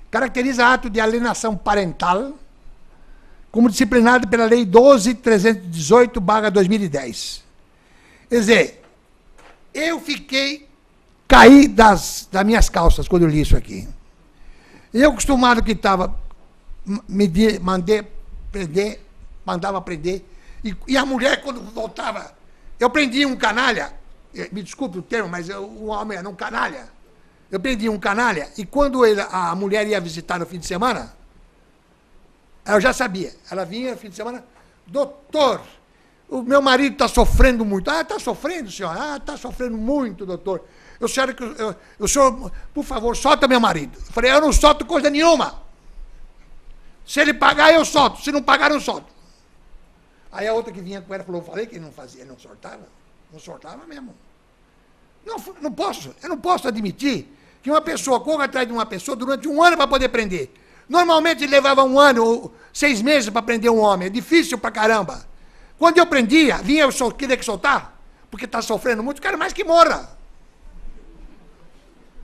caracteriza ato de alienação parental como disciplinado pela Lei 12.318/2010. Quer dizer, eu caí das minhas calças quando eu li isso aqui. Eu, acostumado que estava, mandava prender, e a mulher, quando voltava, eu prendia um canalha, me desculpe o termo, mas o homem era um canalha. Eu prendia um canalha, e quando a mulher ia visitar no fim de semana, eu já sabia. Ela vinha no fim de semana: doutor, o meu marido está sofrendo muito. Ah, está sofrendo, senhora? Ah, está sofrendo muito, doutor. O senhor, por favor, solta meu marido. Eu falei: eu não solto coisa nenhuma. Se ele pagar, eu solto. Se não pagar, eu solto. Aí a outra que vinha com ela falou: eu falei que ele não fazia, ele não soltava. Não soltava mesmo. Eu não posso admitir que uma pessoa corra atrás de uma pessoa durante 1 ano para poder prender. Normalmente ele levava 1 ano ou 6 meses para prender um homem. É difícil pra caramba. Quando eu prendia, eu queria que soltar, porque está sofrendo muito, quero mais que morra.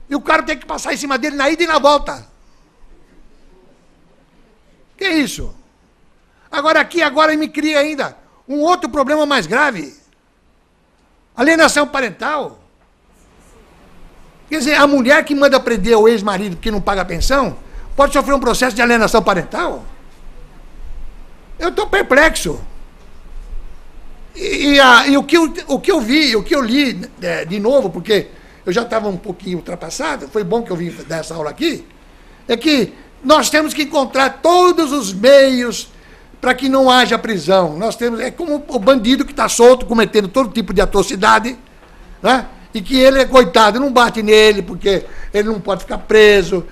E o cara tem que passar em cima dele na ida e na volta. Que isso? Agora me cria ainda um outro problema mais grave. Alienação parental. Quer dizer, a mulher que manda prender o ex-marido porque não paga a pensão, pode sofrer um processo de alienação parental? Eu estou perplexo. E o que eu vi, o que eu li de novo, porque eu já estava um pouquinho ultrapassado, foi bom que eu vim dar essa aula aqui, é que nós temos que encontrar todos os meios para que não haja prisão. Nós temos, é como o bandido que está solto, cometendo todo tipo de atrocidade, né? E que ele, coitado, não bate nele, porque ele não pode ficar preso,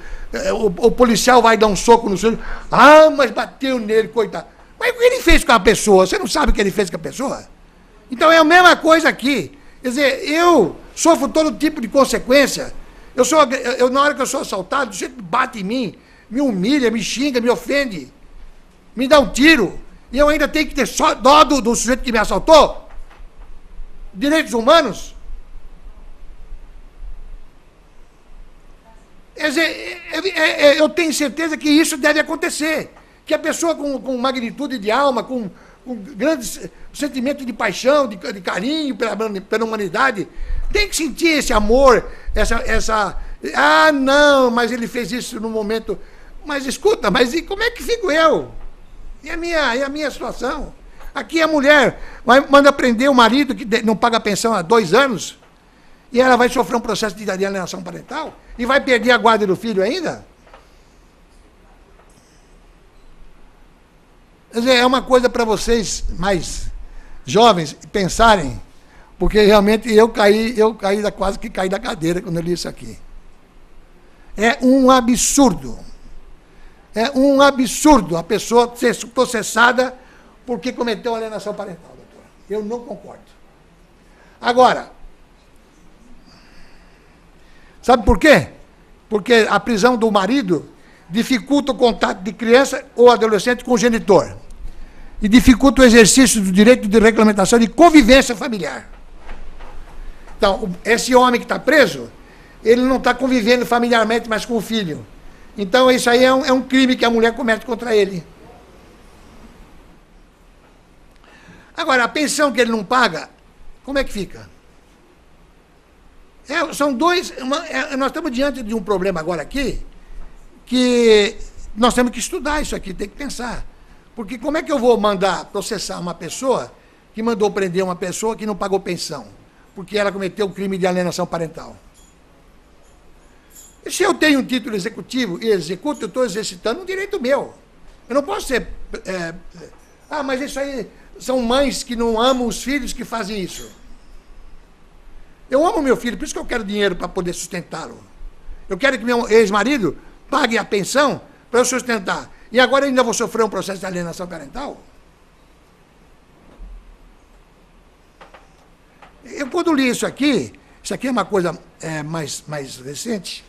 o policial vai dar um soco no seu, mas bateu nele, coitado. Mas o que ele fez com a pessoa? Você não sabe o que ele fez com a pessoa? Então é a mesma coisa aqui. Quer dizer, eu sofro todo tipo de consequência. Na hora que eu sou assaltado, o sujeito bate em mim, me humilha, me xinga, me ofende, me dá um tiro. E eu ainda tenho que ter só dó do sujeito que me assaltou? Direitos humanos? Quer dizer, eu tenho certeza que isso deve acontecer. Que a pessoa com magnitude de alma, com grande sentimento de paixão, de carinho pela humanidade, tem que sentir esse amor, não, mas ele fez isso no momento. Mas escuta, mas e como é que fico eu? E a minha situação? Aqui a mulher manda prender o marido que não paga pensão há 2 anos, e ela vai sofrer um processo de alienação parental, e vai perder a guarda do filho ainda? Quer dizer, é uma coisa para vocês mais jovens pensarem, porque realmente eu quase que caí da cadeira quando eu li isso aqui. É um absurdo. É um absurdo a pessoa ser processada porque cometeu alienação parental, doutor. Eu não concordo. Agora, sabe por quê? Porque a prisão do marido dificulta o contato de criança ou adolescente com o genitor. E dificulta o exercício do direito de regulamentação de convivência familiar. Então, esse homem que está preso, ele não está convivendo familiarmente mais com o filho. Então, isso aí é um crime que a mulher comete contra ele. Agora, a pensão que ele não paga, como é que fica? São dois... nós estamos diante de um problema agora aqui, que nós temos que estudar isso aqui, tem que pensar. Porque como é que eu vou mandar processar uma pessoa que mandou prender uma pessoa que não pagou pensão, porque ela cometeu o crime de alienação parental? E se eu tenho um título executivo e executo, eu estou exercitando um direito meu. Eu não posso ser... mas isso aí são mães que não amam os filhos que fazem isso. Eu amo meu filho, por isso que eu quero dinheiro para poder sustentá-lo. Eu quero que meu ex-marido pague a pensão para eu sustentar. E agora eu ainda vou sofrer um processo de alienação parental? Eu, quando li isso aqui é uma coisa mais recente,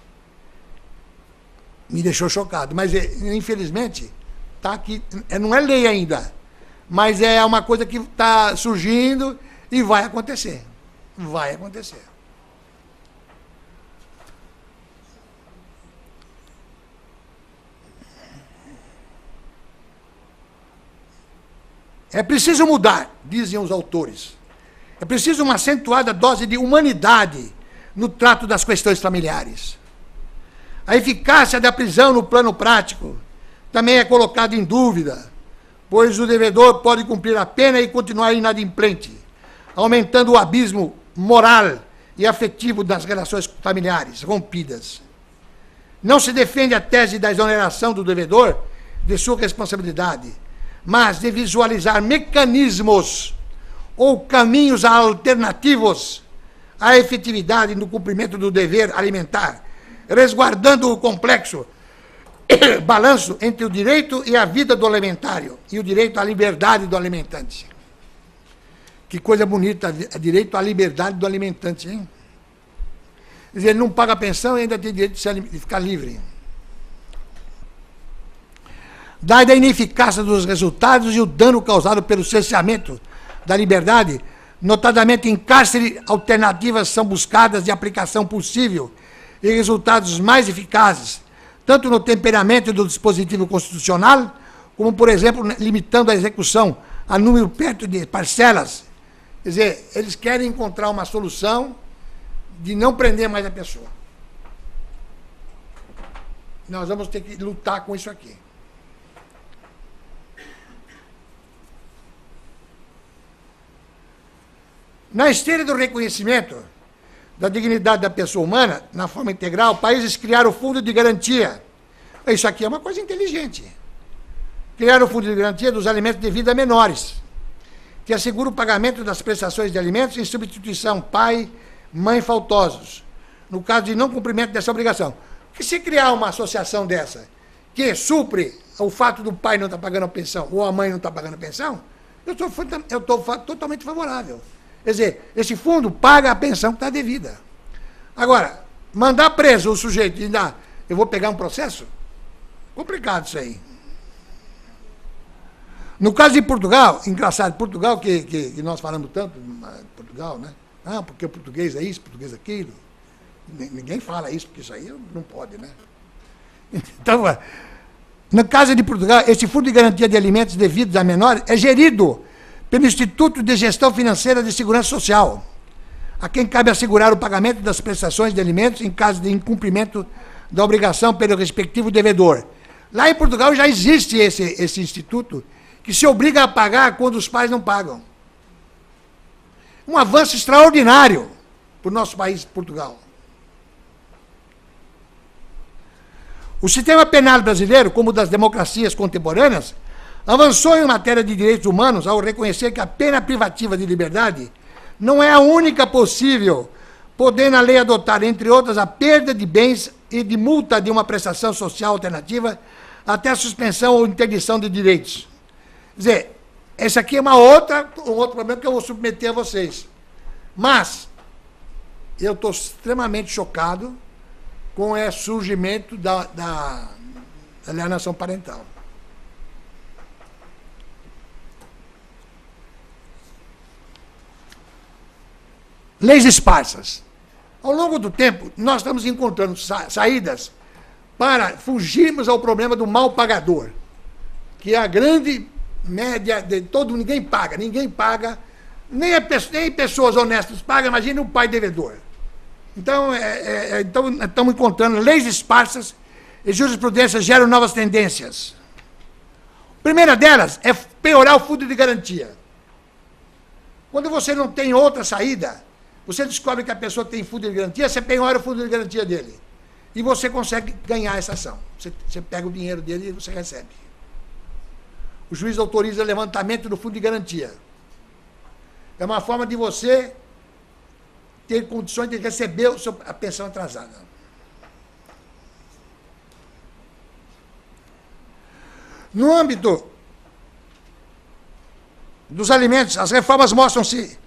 me deixou chocado. Mas, infelizmente, está aqui, não é lei ainda, mas é uma coisa que está surgindo e vai acontecer. Vai acontecer. É preciso mudar, dizem os autores. É preciso uma acentuada dose de humanidade no trato das questões familiares. A eficácia da prisão no plano prático também é colocada em dúvida, pois o devedor pode cumprir a pena e continuar inadimplente, aumentando o abismo moral e afetivo das relações familiares rompidas. Não se defende a tese da exoneração do devedor de sua responsabilidade, mas de visualizar mecanismos ou caminhos alternativos à efetividade no cumprimento do dever alimentar, resguardando o complexo balanço entre o direito e a vida do alimentário e o direito à liberdade do alimentante. Que coisa bonita, direito à liberdade do alimentante, hein? Quer dizer, ele não paga pensão e ainda tem direito de ficar livre. Dada a ineficácia dos resultados e o dano causado pelo cerceamento da liberdade, notadamente em cárcere, alternativas são buscadas de aplicação possível e resultados mais eficazes, tanto no temperamento do dispositivo constitucional, como, por exemplo, limitando a execução a número perto de parcelas. Quer dizer, eles querem encontrar uma solução de não prender mais a pessoa. Nós vamos ter que lutar com isso aqui. Na esteira do reconhecimento da dignidade da pessoa humana, na forma integral, países criaram o Fundo de Garantia. Isso aqui é uma coisa inteligente. Criaram o Fundo de Garantia dos alimentos devidos a menores, que assegura o pagamento das prestações de alimentos em substituição pai, mãe faltosos, no caso de não cumprimento dessa obrigação. Porque se criar uma associação dessa, que supre o fato do pai não estar pagando a pensão, ou a mãe não estar pagando a pensão, eu estou totalmente favorável. Quer dizer, esse fundo paga a pensão que está devida. Agora, mandar preso o sujeito e dar, eu vou pegar um processo? Complicado isso aí. No caso de Portugal, engraçado, Portugal, que nós falamos tanto, Portugal, né? Ah, porque o português é isso, português é aquilo. Ninguém fala isso, porque isso aí não pode, né? Então, no caso de Portugal, esse Fundo de Garantia de Alimentos Devidos a Menores é gerido pelo Instituto de Gestão Financeira de Segurança Social, a quem cabe assegurar o pagamento das prestações de alimentos em caso de incumprimento da obrigação pelo respectivo devedor. Lá em Portugal já existe esse instituto que se obriga a pagar quando os pais não pagam. Um avanço extraordinário para o nosso país, Portugal. O sistema penal brasileiro, como o das democracias contemporâneas, avançou em matéria de direitos humanos ao reconhecer que a pena privativa de liberdade não é a única possível, podendo a lei adotar, entre outras, a perda de bens e de multa de uma prestação social alternativa até a suspensão ou interdição de direitos. Quer dizer, esse aqui é um outro problema que eu vou submeter a vocês. Mas eu estou extremamente chocado com o surgimento da alienação parental. Leis esparsas. Ao longo do tempo, nós estamos encontrando saídas para fugirmos ao problema do mal pagador, que é a grande média de todo, ninguém paga, nem pessoas honestas pagam, imagine o pai devedor. Então, estamos encontrando leis esparsas e jurisprudência geram novas tendências. A primeira delas é piorar o fundo de garantia. Quando você não tem outra saída, você descobre que a pessoa tem fundo de garantia, você penhora o fundo de garantia dele. E você consegue ganhar essa ação. Você pega o dinheiro dele e você recebe. O juiz autoriza o levantamento do fundo de garantia. É uma forma de você ter condições de receber a pensão atrasada. No âmbito dos alimentos, as reformas mostram-se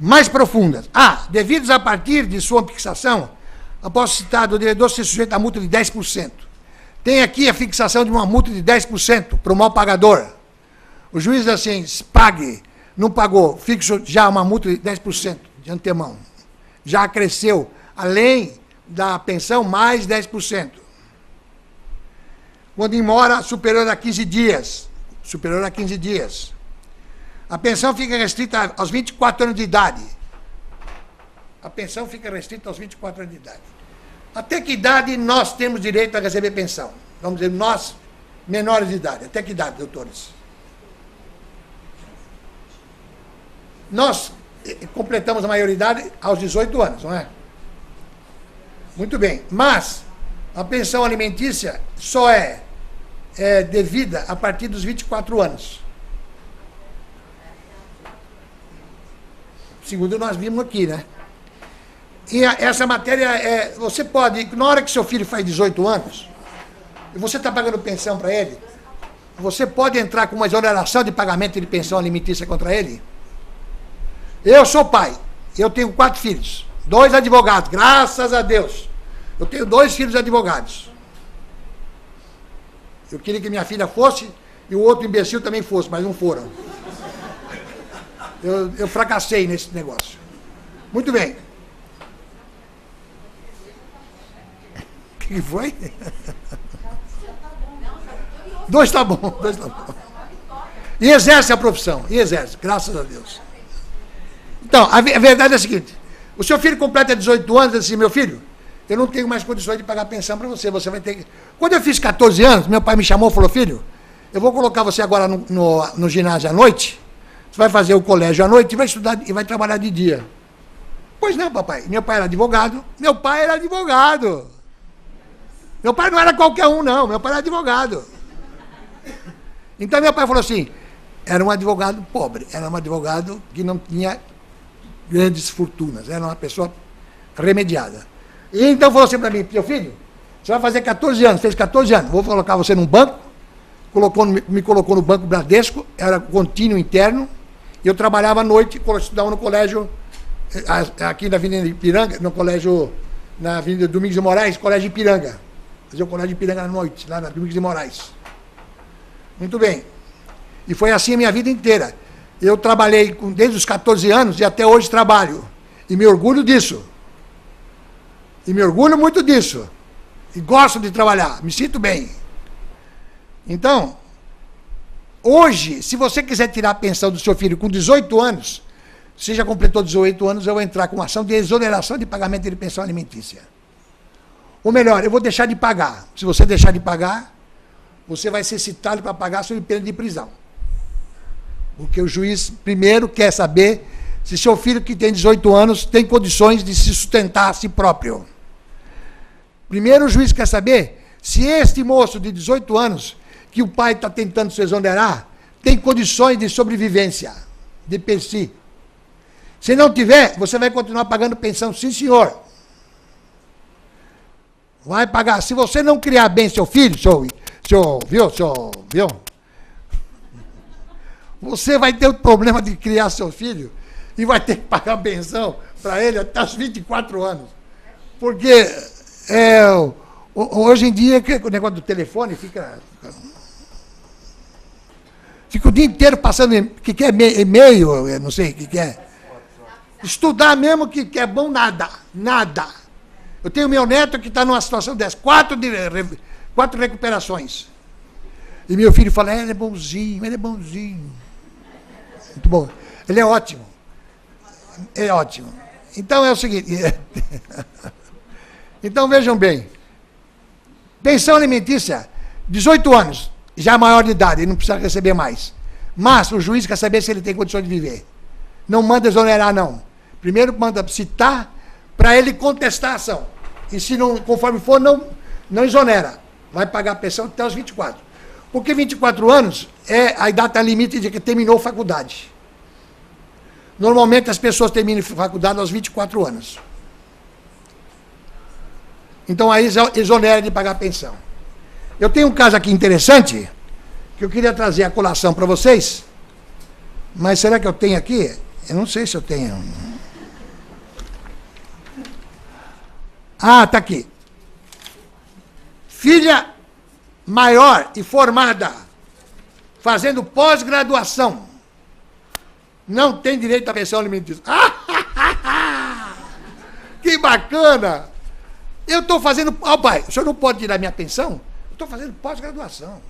mais profundas. Devidos a partir de sua fixação, após citar, o devedor ser sujeito a multa de 10%. Tem aqui a fixação de uma multa de 10% para o mal pagador. O juiz diz assim, pague, não pagou, fixo já uma multa de 10% de antemão. Já cresceu, além da pensão, mais 10%. Quando em mora superior a 15 dias, a pensão fica restrita aos 24 anos de idade. Até que idade nós temos direito a receber pensão? Vamos dizer, nós, menores de idade. Até que idade, doutores? Nós completamos a maioridade aos 18 anos, não é? Muito bem. Mas a pensão alimentícia só é devida a partir dos 24 anos. Segundo nós vimos aqui, né? E essa matéria, você pode, na hora que seu filho faz 18 anos, e você está pagando pensão para ele, você pode entrar com uma exoneração de pagamento de pensão alimentícia contra ele? Eu sou pai, eu tenho 4 filhos, 2 advogados, graças a Deus. Eu tenho 2 filhos advogados. Eu queria que minha filha fosse e o outro imbecil também fosse, mas não foram. Eu fracassei nesse negócio. Muito bem. O que foi? 2 tá bom. E exerce a profissão, graças a Deus. Então, a verdade é a seguinte, o seu filho completa 18 anos e diz assim, meu filho, eu não tenho mais condições de pagar pensão para você, você vai ter que... Quando eu fiz 14 anos, meu pai me chamou e falou, filho, eu vou colocar você agora no ginásio à noite, Você vai fazer o colégio à noite e vai estudar e vai trabalhar de dia. Pois não, papai. Meu pai era advogado. Meu pai era advogado. Meu pai não era qualquer um, não. Meu pai era advogado. Então meu pai falou assim, era um advogado pobre, era um advogado que não tinha grandes fortunas, era uma pessoa remediada. E então falou assim para mim, meu filho, você vai fazer 14 anos, fez 14 anos, vou colocar você num banco, me colocou no Banco Bradesco, era contínuo interno, e eu trabalhava à noite, estudava no colégio, aqui na Avenida Ipiranga, no colégio, na Avenida Domingos de Moraes, colégio Ipiranga. Fazia o colégio Ipiranga à noite, lá na Domingos de Moraes. Muito bem. E foi assim a minha vida inteira. Eu trabalhei desde os 14 anos e até hoje trabalho. E me orgulho disso. E me orgulho muito disso. E gosto de trabalhar, me sinto bem. Então, hoje, se você quiser tirar a pensão do seu filho com 18 anos, se já completou 18 anos, eu vou entrar com uma ação de exoneração de pagamento de pensão alimentícia. Ou melhor, eu vou deixar de pagar. Se você deixar de pagar, você vai ser citado para pagar sob pena de prisão. Porque o juiz, primeiro, quer saber se seu filho, que tem 18 anos, tem condições de se sustentar a si próprio. Primeiro, o juiz quer saber se este moço de 18 anos, que o pai está tentando se exonerar, tem condições de sobrevivência, de per si. Se não tiver, você vai continuar pagando pensão, sim, senhor. Vai pagar. Se você não criar bem seu filho, viu? Você vai ter o problema de criar seu filho e vai ter que pagar pensão para ele até os 24 anos. Porque hoje em dia, o negócio do telefone fica o dia inteiro passando, que é e-mail, eu não sei o que é. Estudar mesmo que é bom, nada. Eu tenho meu neto que está numa situação dessa, 4 recuperações. E meu filho fala, ele é bonzinho. Muito bom. Ele é ótimo. Então é o seguinte. Então vejam bem. Pensão alimentícia, 18 anos, já maior de idade, ele não precisa receber mais. Mas o juiz quer saber se ele tem condições de viver. Não manda exonerar, não. Primeiro manda citar para ele contestar a ação. E se não, conforme for, não exonera. Vai pagar a pensão até os 24. Porque 24 anos é a data limite de que terminou a faculdade. Normalmente as pessoas terminam a faculdade aos 24 anos. Então aí exonera de pagar a pensão. Eu tenho um caso aqui interessante, que eu queria trazer a colação para vocês, mas será que eu tenho aqui? Eu não sei se eu tenho. Ah, está aqui. Filha maior e formada, fazendo pós-graduação, não tem direito à pensão alimentícia. Que bacana! Eu estou fazendo... pai, o senhor não pode tirar minha pensão? Eu estou fazendo pós-graduação.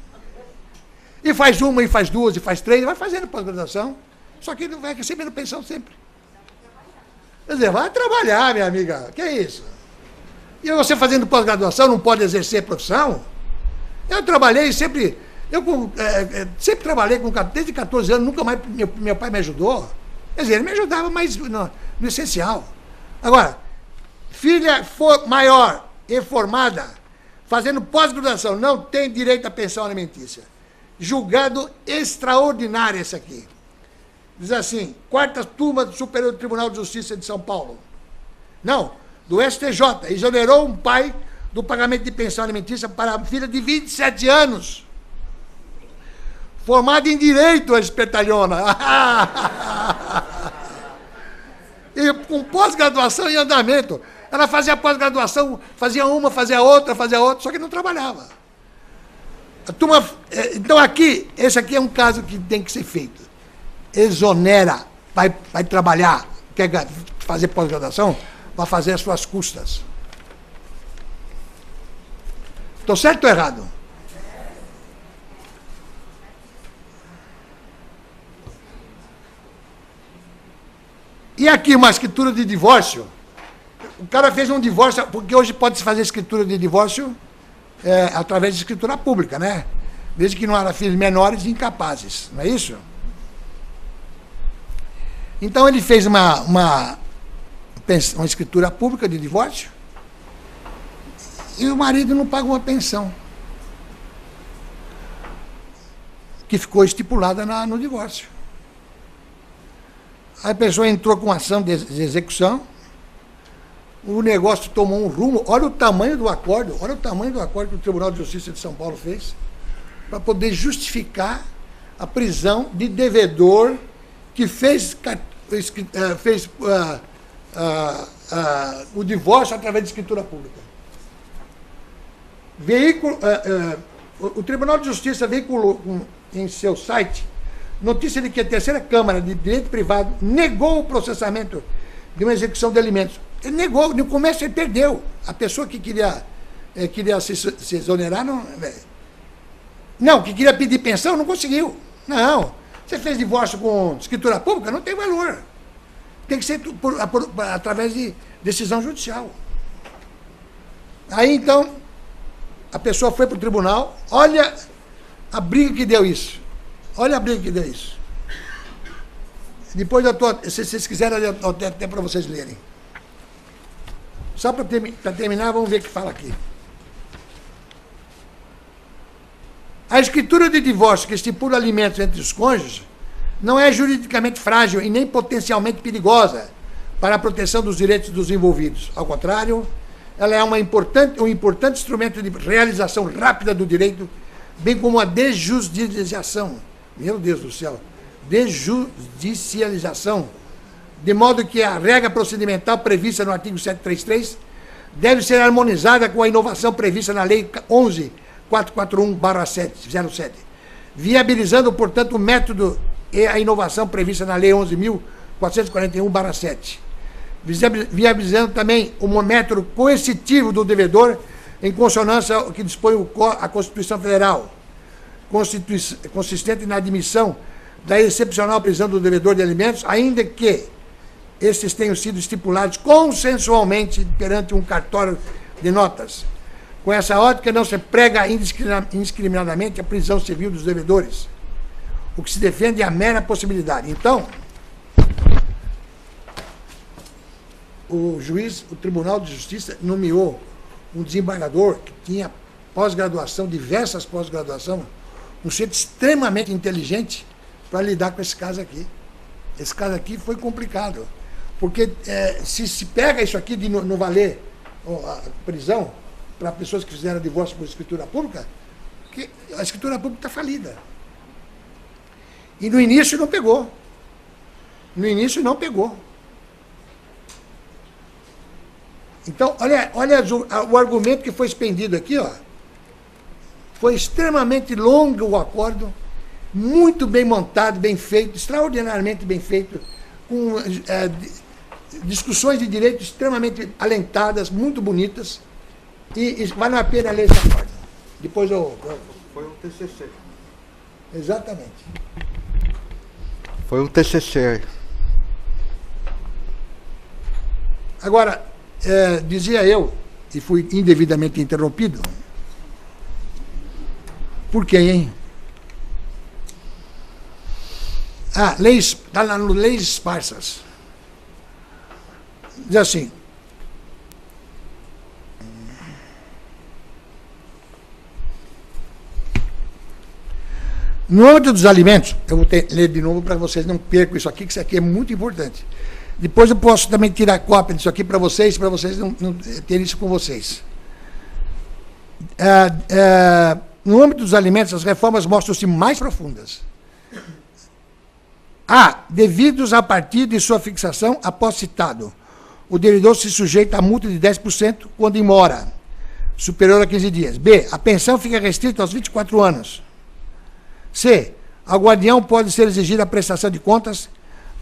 E faz uma, e faz duas, e faz três, vai fazendo pós-graduação, só que ele vai recebendo pensão sempre. Quer dizer, vai trabalhar, minha amiga, que é isso? E você fazendo pós-graduação não pode exercer profissão? Eu trabalhei sempre... sempre trabalhei desde 14 anos, nunca mais meu pai me ajudou. Quer dizer, ele me ajudava, mas no essencial. Agora, filha maior e formada, fazendo pós-graduação, não tem direito à pensão alimentícia. Julgado extraordinário esse aqui. Diz assim, 4ª turma do Superior Tribunal de Justiça de São Paulo. Não, do STJ, exonerou um pai do pagamento de pensão alimentícia para a filha de 27 anos. Formada em Direito, a espertalhona. E com pós-graduação em andamento. Ela fazia pós-graduação, fazia uma, fazia outra, só que não trabalhava. A turma, então aqui, esse aqui é um caso que tem que ser feito. Exonera, vai trabalhar, quer fazer pós-graduação, vai fazer as suas custas. Estou certo ou errado? E aqui uma escritura de divórcio. O cara fez um divórcio, porque hoje pode-se fazer escritura de divórcio através de escritura pública, né? Desde que não era filhos menores e incapazes, não é isso? Então ele fez uma escritura pública de divórcio e o marido não pagou a pensão que ficou estipulada no divórcio. A pessoa entrou com ação de execução, o negócio tomou um rumo. Olha o tamanho do acordo, que o Tribunal de Justiça de São Paulo fez para poder justificar a prisão de devedor que fez o divórcio através de escritura pública. O Tribunal de Justiça veiculou em seu site notícia de que a terceira Câmara de Direito Privado negou o processamento de uma execução de alimentos. Ele negou, no começo ele perdeu. A pessoa que queria se exonerar, que queria pedir pensão, não conseguiu. Não, você fez divórcio com escritura pública, não tem valor. Tem que ser através de decisão judicial. Aí, então, a pessoa foi para o tribunal, olha a briga que deu isso. Depois, se vocês quiserem, eu até para vocês lerem. Só para terminar, vamos ver o que fala aqui. A escritura de divórcio que estipula alimentos entre os cônjuges não é juridicamente frágil e nem potencialmente perigosa para a proteção dos direitos dos envolvidos. Ao contrário, ela é um importante instrumento de realização rápida do direito, bem como a desjudicialização. Meu Deus do céu! Desjudicialização. De modo que a regra procedimental prevista no artigo 733 deve ser harmonizada com a inovação prevista na Lei 11.441/07, viabilizando, portanto, o método e a inovação prevista na Lei 11.441/7, viabilizando também o método coercitivo do devedor em consonância com o que dispõe a Constituição Federal, consistente na admissão da excepcional prisão do devedor de alimentos, ainda que estes tenham sido estipulados consensualmente perante um cartório de notas. Com essa ótica, não se prega indiscriminadamente a prisão civil dos devedores. O que se defende é a mera possibilidade. Então, o Tribunal de Justiça nomeou um desembargador que tinha pós-graduação, diversas pós-graduação, um sujeito extremamente inteligente para lidar com esse caso aqui. Esse caso aqui foi complicado, porque se pega isso aqui de não valer a prisão para pessoas que fizeram divórcio por escritura pública, que a escritura pública está falida. E no início não pegou. Então, olha o argumento que foi expendido aqui, ó. Foi extremamente longo o acordo, muito bem montado, bem feito, extraordinariamente bem feito, com discussões de direito extremamente alentadas, muito bonitas, e vale a pena ler esse acordo. Depois Foi um TCC. Exatamente. Foi um TCC. Agora, dizia eu, e fui indevidamente interrompido, por quem, hein? Leis, está lá no Leis Esparsas. Diz assim: no âmbito dos alimentos, eu vou ler de novo para vocês não percam isso aqui, que isso aqui é muito importante. Depois eu posso também tirar cópia disso aqui para vocês não terem isso com vocês. No âmbito dos alimentos, as reformas mostram-se mais profundas. Devidos a partir de sua fixação após citado, o devedor se sujeita a multa de 10% quando em mora, superior a 15 dias. B, a pensão fica restrita aos 24 anos. C, ao guardião pode ser exigida a prestação de contas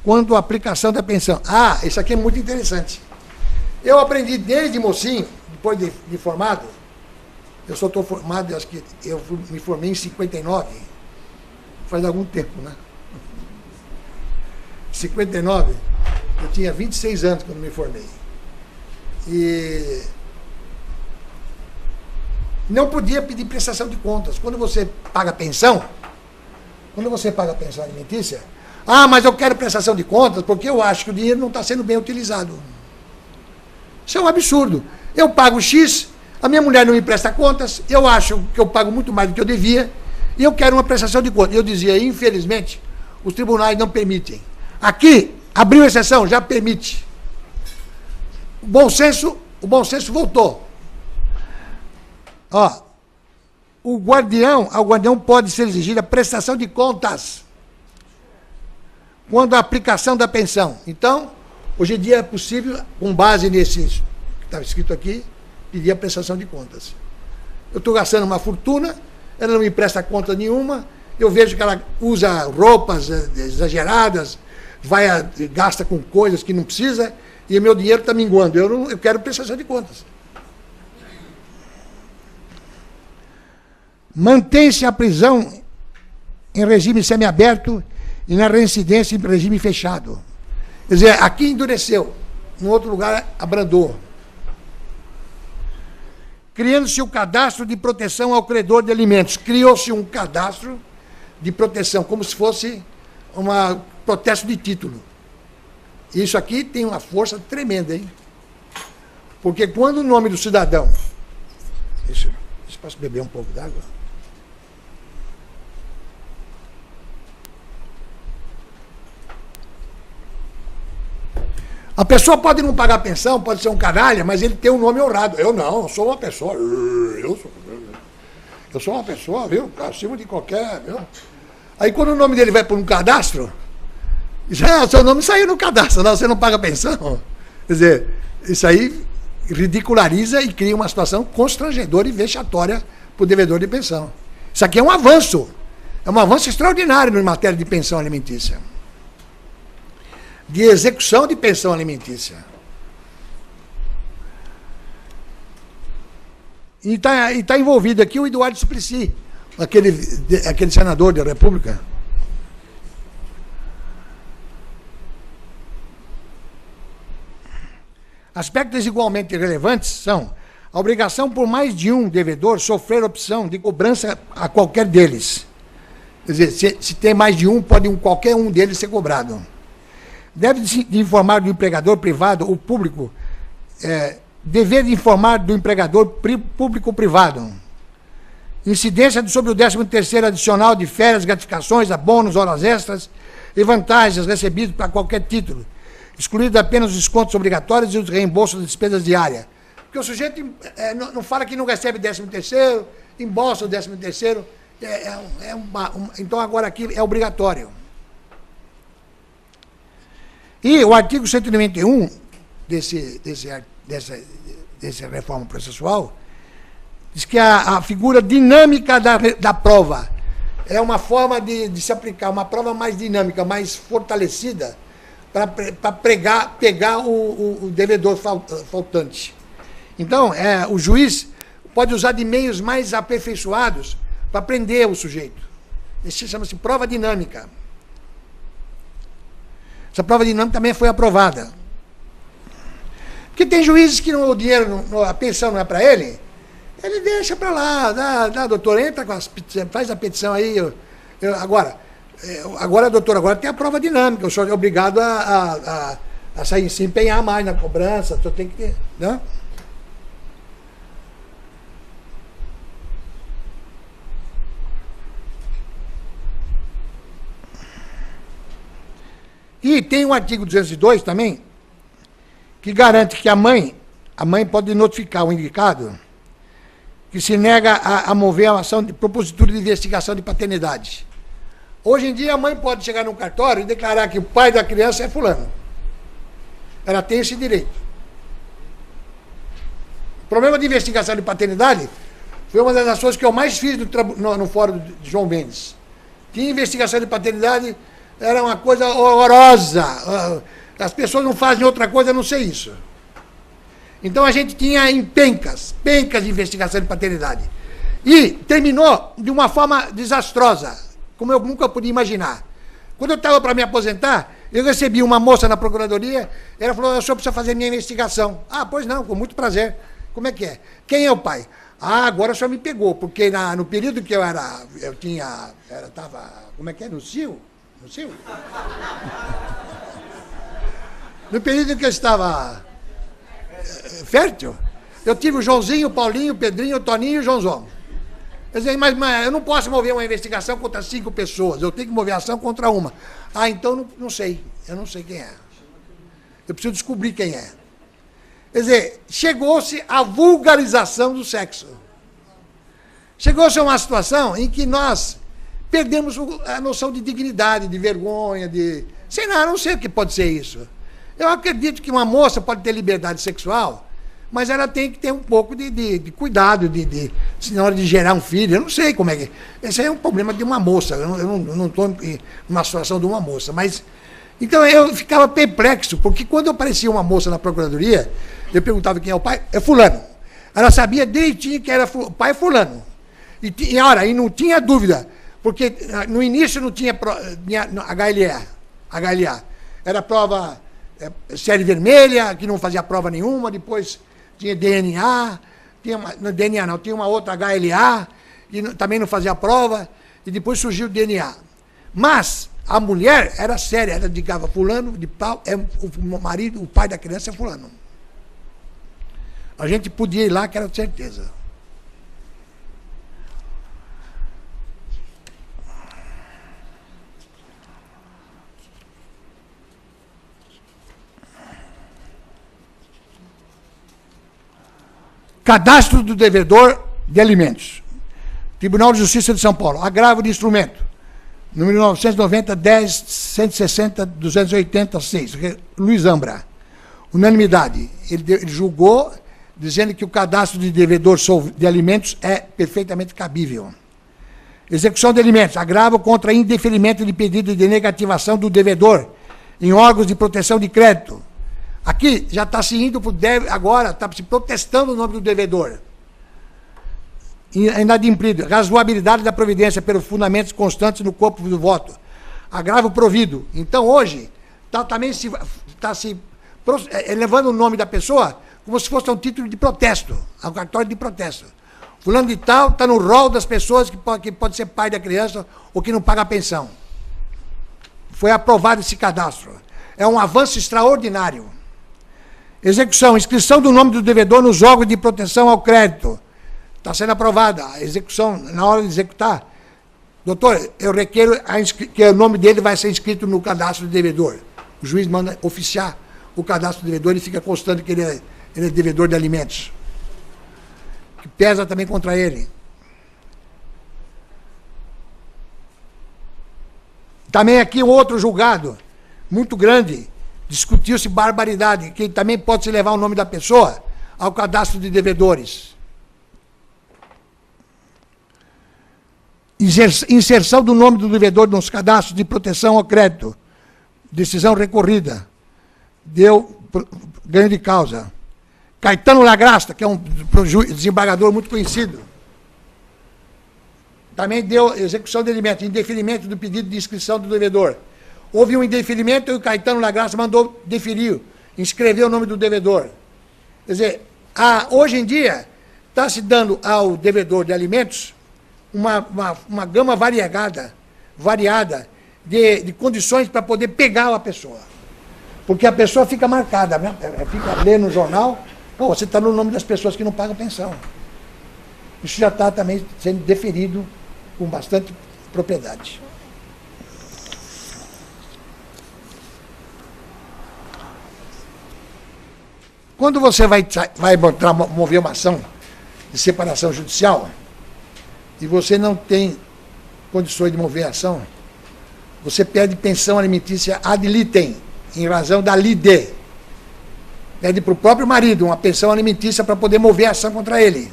quando a aplicação da pensão. Isso aqui é muito interessante. Eu aprendi desde mocinho, depois de formado, eu só estou formado, acho que eu me formei em 59, faz algum tempo, né? 59, eu tinha 26 anos quando me formei. E não podia pedir prestação de contas. Quando você paga pensão alimentícia, Ah, mas eu quero prestação de contas porque eu acho que o dinheiro não está sendo bem utilizado. Isso é um absurdo. Eu pago X, a minha mulher não me presta contas, eu acho que eu pago muito mais do que eu devia, e eu quero uma prestação de contas. Eu dizia, infelizmente, os tribunais não permitem. Aqui, abriu exceção, já permite. O bom senso voltou. Ó, ao guardião pode ser exigida a prestação de contas quando a aplicação da pensão. Então, hoje em dia é possível, com base nesse que estava escrito aqui, pedir a prestação de contas. Eu estou gastando uma fortuna, ela não me presta conta nenhuma, eu vejo que ela usa roupas exageradas, gasta com coisas que não precisa, e o meu dinheiro está minguando. Eu quero prestação de contas. Mantém-se a prisão em regime semiaberto e na reincidência em regime fechado. Quer dizer, aqui endureceu, no outro lugar abrandou. Criando-se o cadastro de proteção ao credor de alimentos. Criou-se um cadastro de proteção, como se fosse um protesto de título. Isso aqui tem uma força tremenda, hein? Porque quando o nome do cidadão... Deixa eu posso beber um pouco d'água? A pessoa pode não pagar pensão, pode ser um canalha, mas ele tem um nome honrado. Eu não, eu sou uma pessoa. Eu sou uma pessoa, viu? Acima de qualquer. Viu? Aí quando o nome dele vai para um cadastro, já seu nome saiu no cadastro, não, você não paga pensão. Quer dizer, isso aí ridiculariza e cria uma situação constrangedora e vexatória para o devedor de pensão. Isso aqui é um avanço extraordinário em matéria de pensão alimentícia. De execução de pensão alimentícia. E tá envolvido aqui o Eduardo Suplicy, aquele senador da República. Aspectos igualmente relevantes são a obrigação por mais de um devedor sofrer opção de cobrança a qualquer deles. Quer dizer, se tem mais de um, pode qualquer um deles ser cobrado. Deve-se informar do empregador privado ou público, dever de informar do empregador público ou privado. Incidência sobre o 13º adicional de férias, gratificações, abonos, horas extras e vantagens recebidos para qualquer título, excluído apenas os descontos obrigatórios e os reembolsos das despesas diárias. Porque o sujeito não fala que não recebe 13º, embolsa o 13º, então agora aqui é obrigatório. E o artigo 191 dessa reforma processual diz que a figura dinâmica da prova é uma forma de se aplicar, uma prova mais dinâmica, mais fortalecida, para pegar o devedor faltante. Então, o juiz pode usar de meios mais aperfeiçoados para prender o sujeito. Isso chama-se prova dinâmica. Essa prova dinâmica também foi aprovada. Porque tem juízes que o dinheiro, a pensão não é para ele deixa para lá, doutor, entra, faz a petição aí. Agora, doutor, agora tem a prova dinâmica, o senhor é obrigado a se empenhar mais na cobrança, o senhor tem que ter, né? E tem o artigo 202 também, que garante que a mãe pode notificar o indicado que se nega a mover a ação de propositura de investigação de paternidade. Hoje em dia a mãe pode chegar no cartório e declarar que o pai da criança é fulano. Ela tem esse direito. O problema de investigação de paternidade foi uma das ações que eu mais fiz no fórum de João Mendes. Que investigação de paternidade era uma coisa horrorosa. As pessoas não fazem outra coisa a não ser isso. Então a gente tinha pencas de investigação de paternidade. E terminou de uma forma desastrosa, como eu nunca podia imaginar. Quando eu estava para me aposentar, eu recebi uma moça na procuradoria, ela falou, o senhor precisa fazer minha investigação. Ah, pois não, com muito prazer. Como é que é? Quem é o pai? Ah, agora o senhor me pegou, porque no período que estava, como é que é, no CIO? Sim. No período em que eu estava fértil, eu tive o Joãozinho, o Paulinho, o Pedrinho, o Toninho e o Joãozão. Quer dizer, mas eu não posso mover uma investigação contra 5 pessoas, eu tenho que mover ação contra uma. Ah, então não sei, eu não sei quem é. Eu preciso descobrir quem é. Quer dizer, chegou-se à vulgarização do sexo. Chegou-se a uma situação em que nós perdemos a noção de dignidade, de vergonha, de... Sei lá, não sei o que pode ser isso. Eu acredito que uma moça pode ter liberdade sexual, mas ela tem que ter um pouco de cuidado, na hora de gerar um filho. Eu não sei como é que... Esse é um problema de uma moça. Eu não estou numa situação de uma moça. Mas... Então eu ficava perplexo, porque quando aparecia uma moça na procuradoria, eu perguntava quem é o pai. É fulano. Ela sabia direitinho que era o pai fulano. E não tinha dúvida, porque no início não tinha HLA. Era prova série vermelha, que não fazia prova nenhuma, depois tinha DNA, tinha uma outra HLA, e também não fazia prova, e depois surgiu o DNA. Mas a mulher era séria, ela indicava fulano de pau, o marido, o pai da criança é fulano. A gente podia ir lá, que era certeza. Cadastro do devedor de alimentos. Tribunal de Justiça de São Paulo. Agravo de instrumento. Número 990-10-160-286. Luiz Ambra. Unanimidade. Ele julgou, dizendo que o cadastro de devedor de alimentos é perfeitamente cabível. Execução de alimentos. Agravo contra indeferimento de pedido de negativação do devedor em órgãos de proteção de crédito. Aqui já está se indo para o agora, está se protestando o nome do devedor. Inadimplido. Razoabilidade da providência pelos fundamentos constantes no corpo do voto. Agravo provido. Então, hoje, também está se elevando o nome da pessoa como se fosse um título de protesto, um cartório de protesto. Fulano de tal está no rol das pessoas que pode ser pai da criança ou que não paga a pensão. Foi aprovado esse cadastro. É um avanço extraordinário. Execução, inscrição do nome do devedor nos órgãos de proteção ao crédito. Está sendo aprovada. A execução, na hora de executar, doutor, eu requeiro que o nome dele vai ser inscrito no cadastro do devedor. O juiz manda oficiar o cadastro do devedor e fica constando que ele é devedor de alimentos. Que pesa também contra ele. Também aqui um outro julgado, muito grande, discutiu-se barbaridade, que também pode se levar o nome da pessoa ao cadastro de devedores. Inserção do nome do devedor nos cadastros de proteção ao crédito. Decisão recorrida. Deu ganho de causa. Caetano Lagrasta, que é um desembargador muito conhecido, também deu execução de alimentos, indeferimento do pedido de inscrição do devedor. Houve um indeferimento e o Caetano Lagrasta mandou deferir, inscrever o nome do devedor. Quer dizer, hoje em dia, está se dando ao devedor de alimentos uma gama variada de condições para poder pegar a pessoa. Porque a pessoa fica marcada, né? Fica lendo no jornal, você está no nome das pessoas que não pagam pensão. Isso já está também sendo deferido com bastante propriedade. Quando você vai mover uma ação de separação judicial e você não tem condições de mover a ação, você pede pensão alimentícia ad litem, em razão da lide. Pede para o próprio marido uma pensão alimentícia para poder mover a ação contra ele.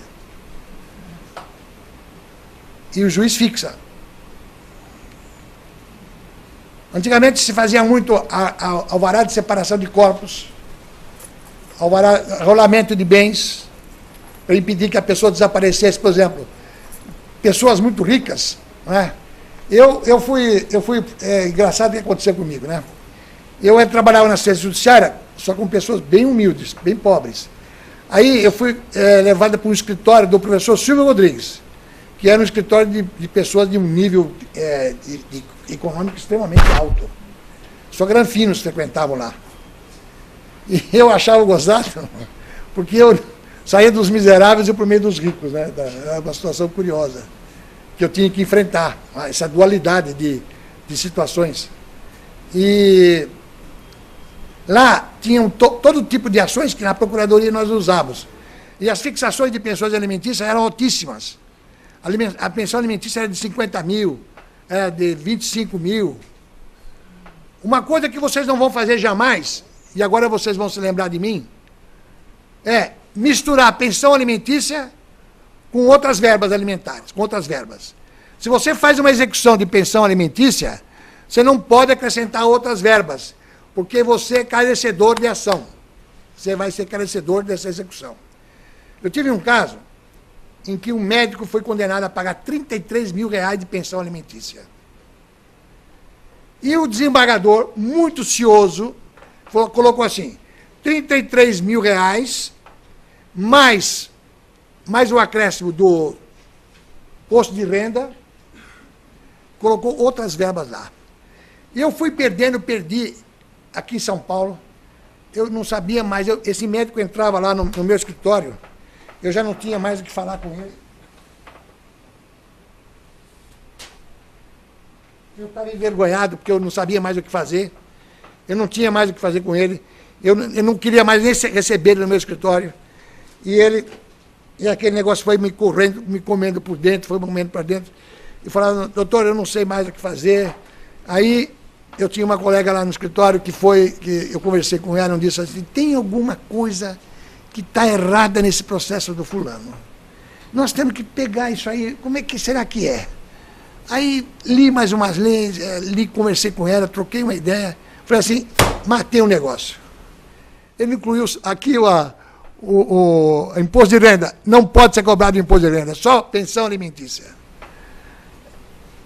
E o juiz fixa. Antigamente se fazia muito alvará de separação de corpos, rolamento de bens, para impedir que a pessoa desaparecesse, por exemplo. Pessoas muito ricas, não é? Eu fui engraçado o que aconteceu comigo, né? Eu trabalhava na assistência judiciária, só com pessoas bem humildes, bem pobres. Aí eu fui levado para um escritório do professor Silvio Rodrigues, que era um escritório de pessoas de um nível econômico extremamente alto. Só granfinos frequentavam lá. E eu achava gozado, porque eu saía dos miseráveis e para o meio dos ricos, né? Era uma situação curiosa, que eu tinha que enfrentar, essa dualidade de situações. E lá tinham todo tipo de ações que na Procuradoria nós usávamos. E as fixações de pensões alimentícias eram altíssimas. A pensão alimentícia era de 50 mil, era de 25 mil. Uma coisa que vocês não vão fazer jamais, e agora vocês vão se lembrar de mim, é misturar pensão alimentícia com outras verbas alimentares, com outras verbas. Se você faz uma execução de pensão alimentícia, você não pode acrescentar outras verbas, porque você é carecedor de ação. Você vai ser carecedor dessa execução. Eu tive um caso em que um médico foi condenado a pagar 33 mil reais de pensão alimentícia. E o desembargador, muito cioso, colocou assim, 33 mil reais, mais o acréscimo do posto de renda, colocou outras verbas lá. E eu fui perdi aqui em São Paulo, eu não sabia mais, esse médico entrava lá no meu escritório, eu já não tinha mais o que falar com ele. Eu estava envergonhado, porque eu não sabia mais o que fazer. Eu não tinha mais o que fazer com ele. Eu não queria mais nem receber ele no meu escritório. E aquele negócio foi me comendo por dentro, foi me comendo para dentro. E falava, doutor, eu não sei mais o que fazer. Aí eu tinha uma colega lá no escritório que eu conversei com ela e disse assim, tem alguma coisa que está errada nesse processo do fulano. Nós temos que pegar isso aí, como é que será que é? Aí li mais umas leis, conversei com ela, troquei uma ideia, falei assim, matei um negócio. Ele incluiu aqui o imposto de renda, não pode ser cobrado imposto de renda, só pensão alimentícia.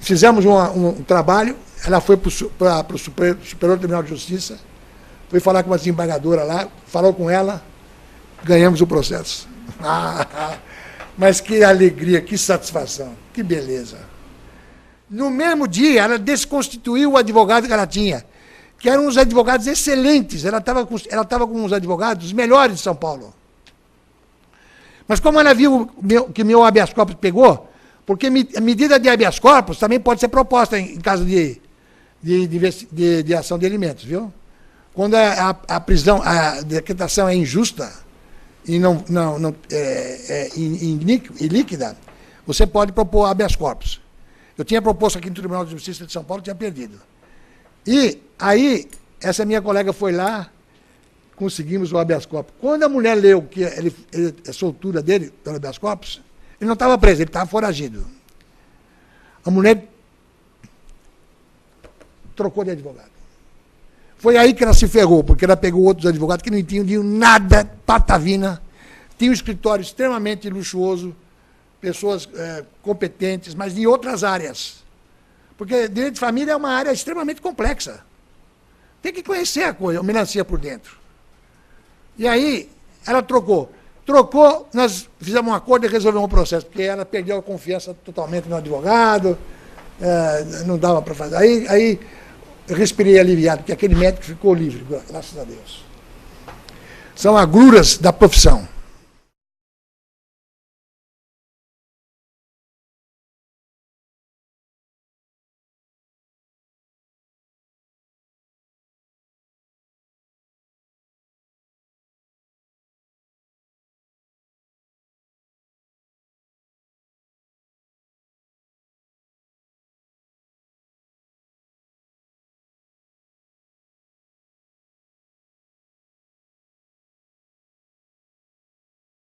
Fizemos um trabalho, ela foi para o Superior Tribunal de Justiça, foi falar com uma desembargadora lá, falou com ela, ganhamos o processo. Mas que alegria, que satisfação, que beleza. No mesmo dia, ela desconstituiu o advogado que ela tinha, que eram uns advogados excelentes. Ela estava com uns advogados os melhores de São Paulo. Mas como ela viu que meu habeas corpus pegou, porque a medida de habeas corpus também pode ser proposta em caso de ação de alimentos, viu? Quando a prisão, a decretação é injusta e ilíquida, você pode propor habeas corpus. Eu tinha proposto aqui no Tribunal de Justiça de São Paulo, tinha perdido. E aí, essa minha colega foi lá, conseguimos o habeas corpus. Quando a mulher leu que a soltura dele, pelo habeas corpus, ele não estava preso, ele estava foragido. A mulher trocou de advogado. Foi aí que ela se ferrou, porque ela pegou outros advogados que não entendiam nada, patavina, tinha um escritório extremamente luxuoso, pessoas competentes, mas em outras áreas. Porque direito de família é uma área extremamente complexa. Tem que conhecer a coisa, a melancia por dentro. E aí, ela trocou. Trocou, nós fizemos um acordo e resolvemos o processo, porque ela perdeu a confiança totalmente no advogado, não dava para fazer. Aí eu respirei aliviado, porque aquele médico ficou livre, graças a Deus. São agruras da profissão.